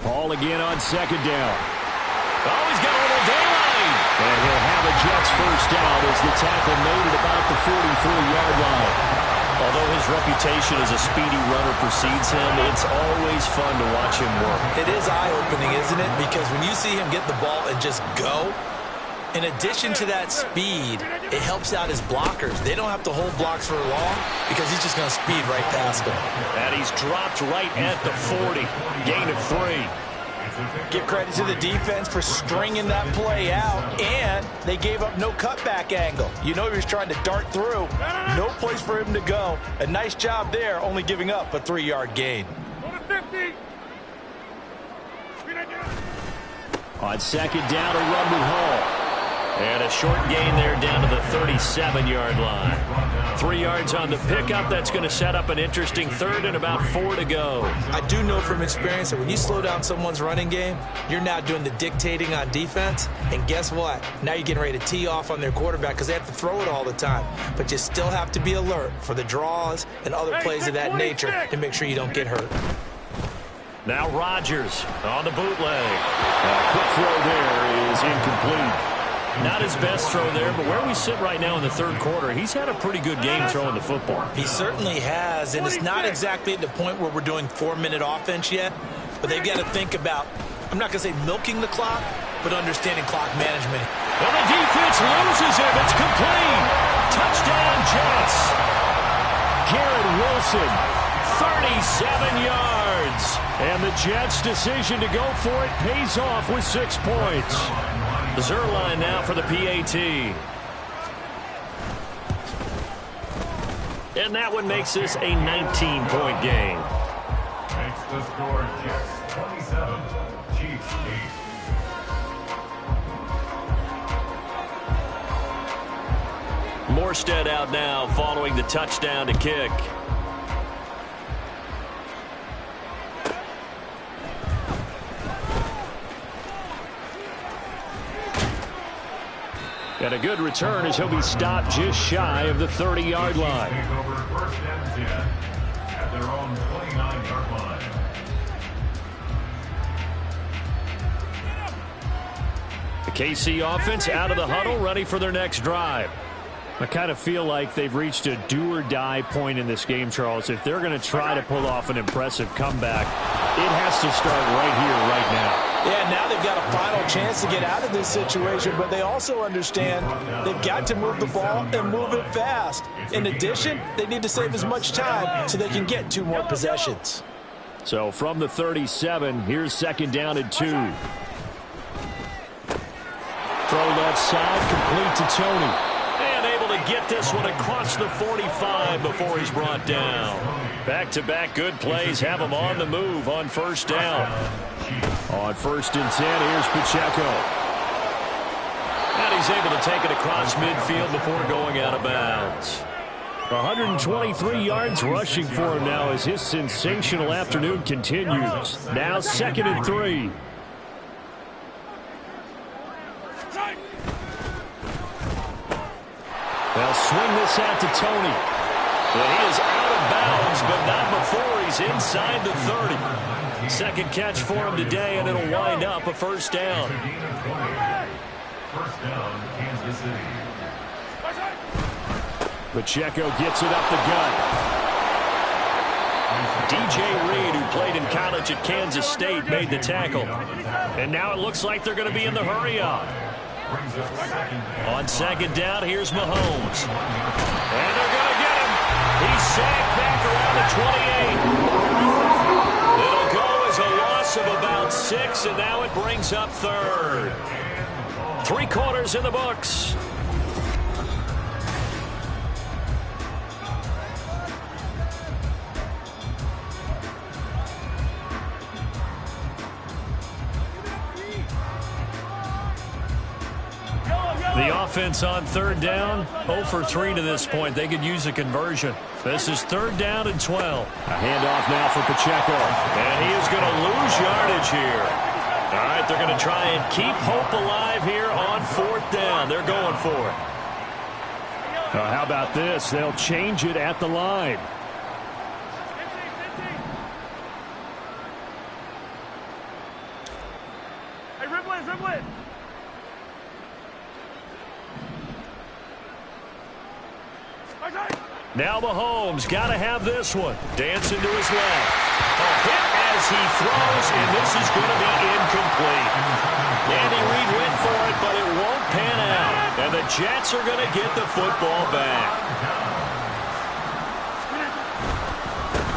Ball again on 2nd down. Oh, he's got a little daylight. And he'll have a Jets first down as the tackle made at about the 43-yard line. Although his reputation as a speedy runner precedes him, it's always fun to watch him work. It is eye-opening, isn't it? Because when you see him get the ball and just go, in addition to that speed, it helps out his blockers. They don't have to hold blocks for long because he's just going to speed right past them. And he's dropped right at the 40. Gain of 3. Give credit to the defense for stringing that play out, and they gave up no cutback angle. You know he was trying to dart through. No place for him to go. A nice job there, only giving up a 3-yard gain. On second down, a run with Hall. And a short gain there down to the 37-yard line. 3 yards on the pickup. That's going to set up an interesting third and about 4 to go. I do know from experience that when you slow down someone's running game, you're now doing the dictating on defense. And guess what? Now you're getting ready to tee off on their quarterback because they have to throw it all the time. But you still have to be alert for the draws and other plays of that nature to make sure you don't get hurt. Now Rodgers on the bootleg. A quick throw there is incomplete. Not his best throw there, but where we sit right now in the third quarter, he's had a pretty good game throwing the football. He certainly has, and it's not exactly at the point where we're doing 4-minute offense yet, but they've got to think about, I'm not going to say milking the clock, but understanding clock management. Well, the defense loses him. It's complete. Touchdown, Jets. Garrett Wilson, 37 yards. And the Jets' decision to go for it pays off with 6 points. Zerline now for the PAT. And that one makes this a 19-point game. Makes the score Jets 27, Chiefs 8. Morstead out now following the touchdown to kick. And a good return as he'll be stopped just shy of the 30-yard line. Take over first and 10 at their own 29-yard line. The KC offense out of the huddle, ready for their next drive. I kind of feel like they've reached a do-or-die point in this game, Charles. If they're going to try to pull off an impressive comeback, it has to start right here, right now. Yeah, now they've got a final chance to get out of this situation, but they also understand they've got to move the ball and move it fast. In addition, they need to save as much time so they can get 2 more possessions. So from the 37, here's second down and 2. Throw left side, complete to Tony. And able to get this one across the 45 before he's brought down. Back-to-back good plays have him on the move on first down. On first and 10, here's Pacheco. And he's able to take it across midfield before going out of bounds. 123 yards rushing for him now as his sensational afternoon continues. Now second and 3. They'll swing this out to Tony. But he is out of bounds, but not before he's inside the 30. Second catch for him today, and it'll wind up a first down. First down, Kansas City. Pacheco gets it up the gut. DJ Reed, who played in college at Kansas State, made the tackle. And now it looks like they're going to be in the hurry-up. On second down, here's Mahomes. And they're going to get him. He's sacked back around the 28. It'll go as a loss of about 6, and now it brings up third. 3 quarters in the books. The offense on third down, 0 for 3 to this point. They could use a conversion. This is third down and 12. A handoff now for Pacheco. And he is going to lose yardage here. All right, they're going to try and keep hope alive here on fourth down. They're going for it. How about this? They'll change it at the line. Hey, dribble it, dribble it. Now Mahomes got to have this one. Dancing to his left. A hit as he throws, and this is going to be incomplete. Andy Reid went for it, but it won't pan out. And the Jets are going to get the football back.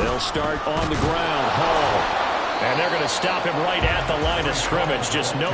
They'll start on the ground. Hall. And they're going to stop him right at the line of scrimmage. Just no